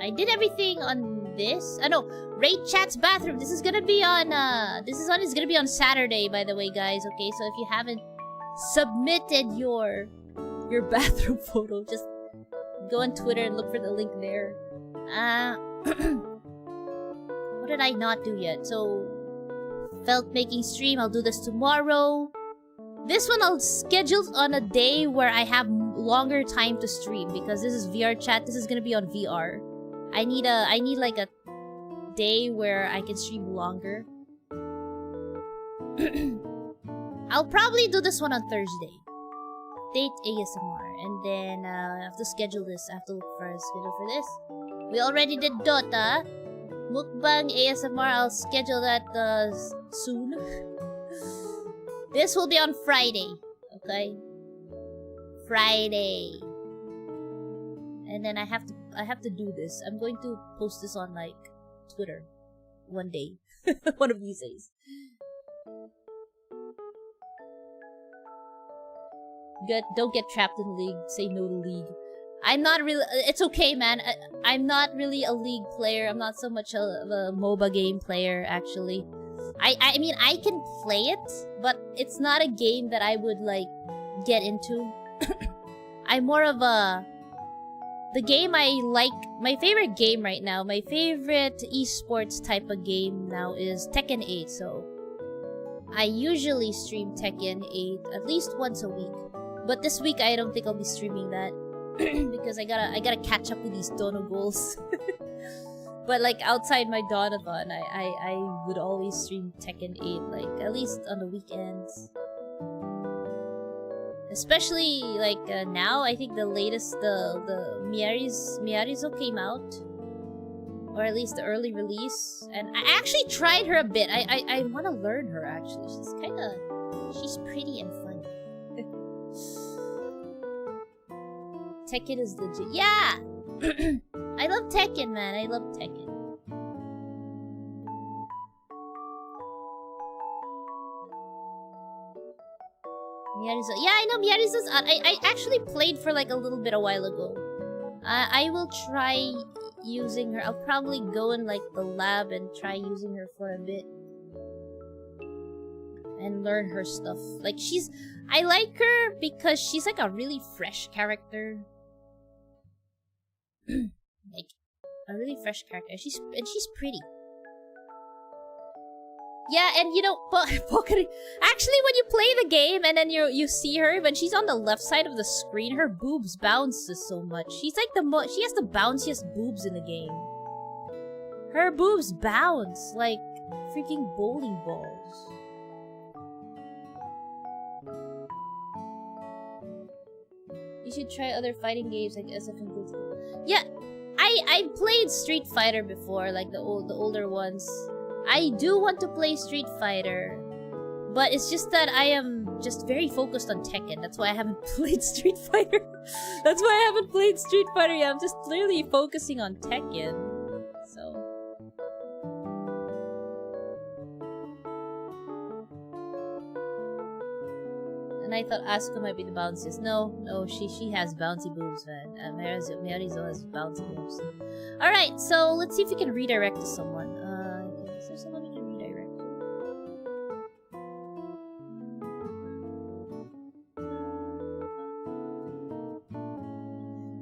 [SPEAKER 1] I did everything on this. No. Raid Chat's bathroom. This is gonna be on, is gonna be on Saturday, by the way, guys. Okay, so if you haven't submitted your bathroom photo, just go on Twitter and look for the link there. What did I not do yet? So, felt making stream. I'll do this tomorrow. This one I'll schedule on a day where I have longer time to stream, because this is VR chat. This is gonna be on VR. I need like a day where I can stream longer. I'll probably do this one on Thursday. Date ASMR, and then I have to schedule this. I have to look for a schedule for this. We already did Dota. Mukbang ASMR, I'll schedule that soon. This will be on Friday, okay? Friday. And then I have to do this. I'm going to post this on like Twitter one day. One of these days. Don't get trapped in League. Say no to League. I'm not really... It's okay, man. I'm not really a League player. I'm not so much a MOBA game player, actually. I mean, I can play it, but it's not a game that I would, like, get into. I'm more of a... The game I like... My favorite game right now, my favorite esports type of game now is Tekken 8, so... I usually stream Tekken 8 at least once a week. But this week, I don't think I'll be streaming that. Because I gotta catch up with these Dono goals. But like outside my Donathon, I would always stream Tekken 8, like at least on the weekends. Especially like now, I think the latest the Miarizo came out, or at least the early release, and I actually tried her a bit. I want to learn her actually. She's pretty and funny. Tekken is legit. Yeah! I love Tekken, man. I love Tekken. Miarizo. Yeah, I know Miarizo's out. I actually played for like a little bit a while ago. I will try using her. I'll probably go in like the lab and try using her for a bit. And learn her stuff. Like I like her because she's like a really fresh character. Like a really fresh character. She's pretty. Yeah, and you know, actually when you play the game and then you see her, when she's on the left side of the screen, her boobs bounces so much. She's like she has the bounciest boobs in the game. Her boobs bounce like freaking bowling balls. You should try other fighting games like SF and Blue. Yeah, I played Street Fighter before, like the older ones. I do want to play Street Fighter, but it's just that I am just very focused on Tekken. That's why I haven't played Street Fighter. That's why I haven't played Street Fighter yet. I'm just clearly focusing on Tekken. So. And I thought Asuka might be the bounciest. No, she has bouncy boobs, man. Miarizo has bouncy boobs. Alright, so let's see if we can redirect to someone. Is there someone we can redirect to?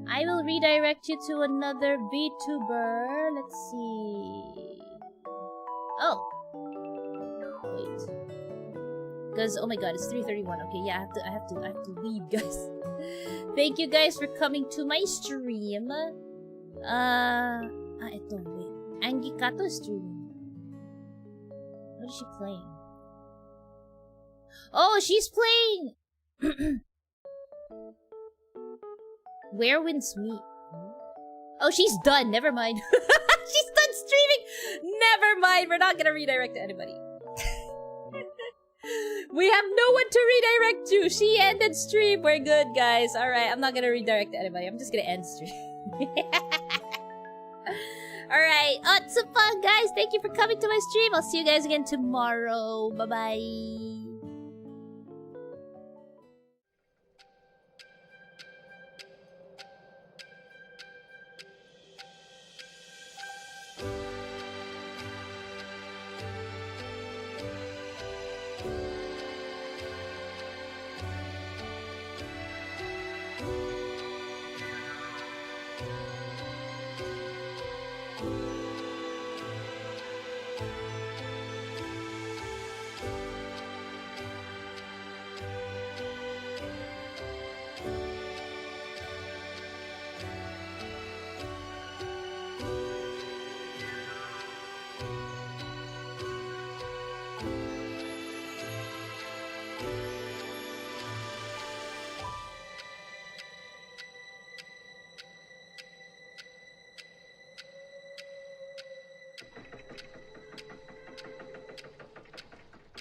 [SPEAKER 1] I will redirect you to another VTuber. Let's see. Oh. Wait. Because oh my god, it's 3:31. Okay, yeah, I have to leave, guys. Thank you guys for coming to my stream. Ito, wait. Angie Kato is streaming. What is she playing? Oh, she's playing Where Winds Meet. Oh, she's done. Never mind. She's done streaming. Never mind. We're not gonna redirect to anybody. We have no one to redirect to. She ended stream. We're good, guys. Alright, I'm not gonna redirect to anybody. I'm just gonna end stream. Alright. Oh, it's so fun, guys. Thank you for coming to my stream. I'll see you guys again tomorrow. Bye-bye.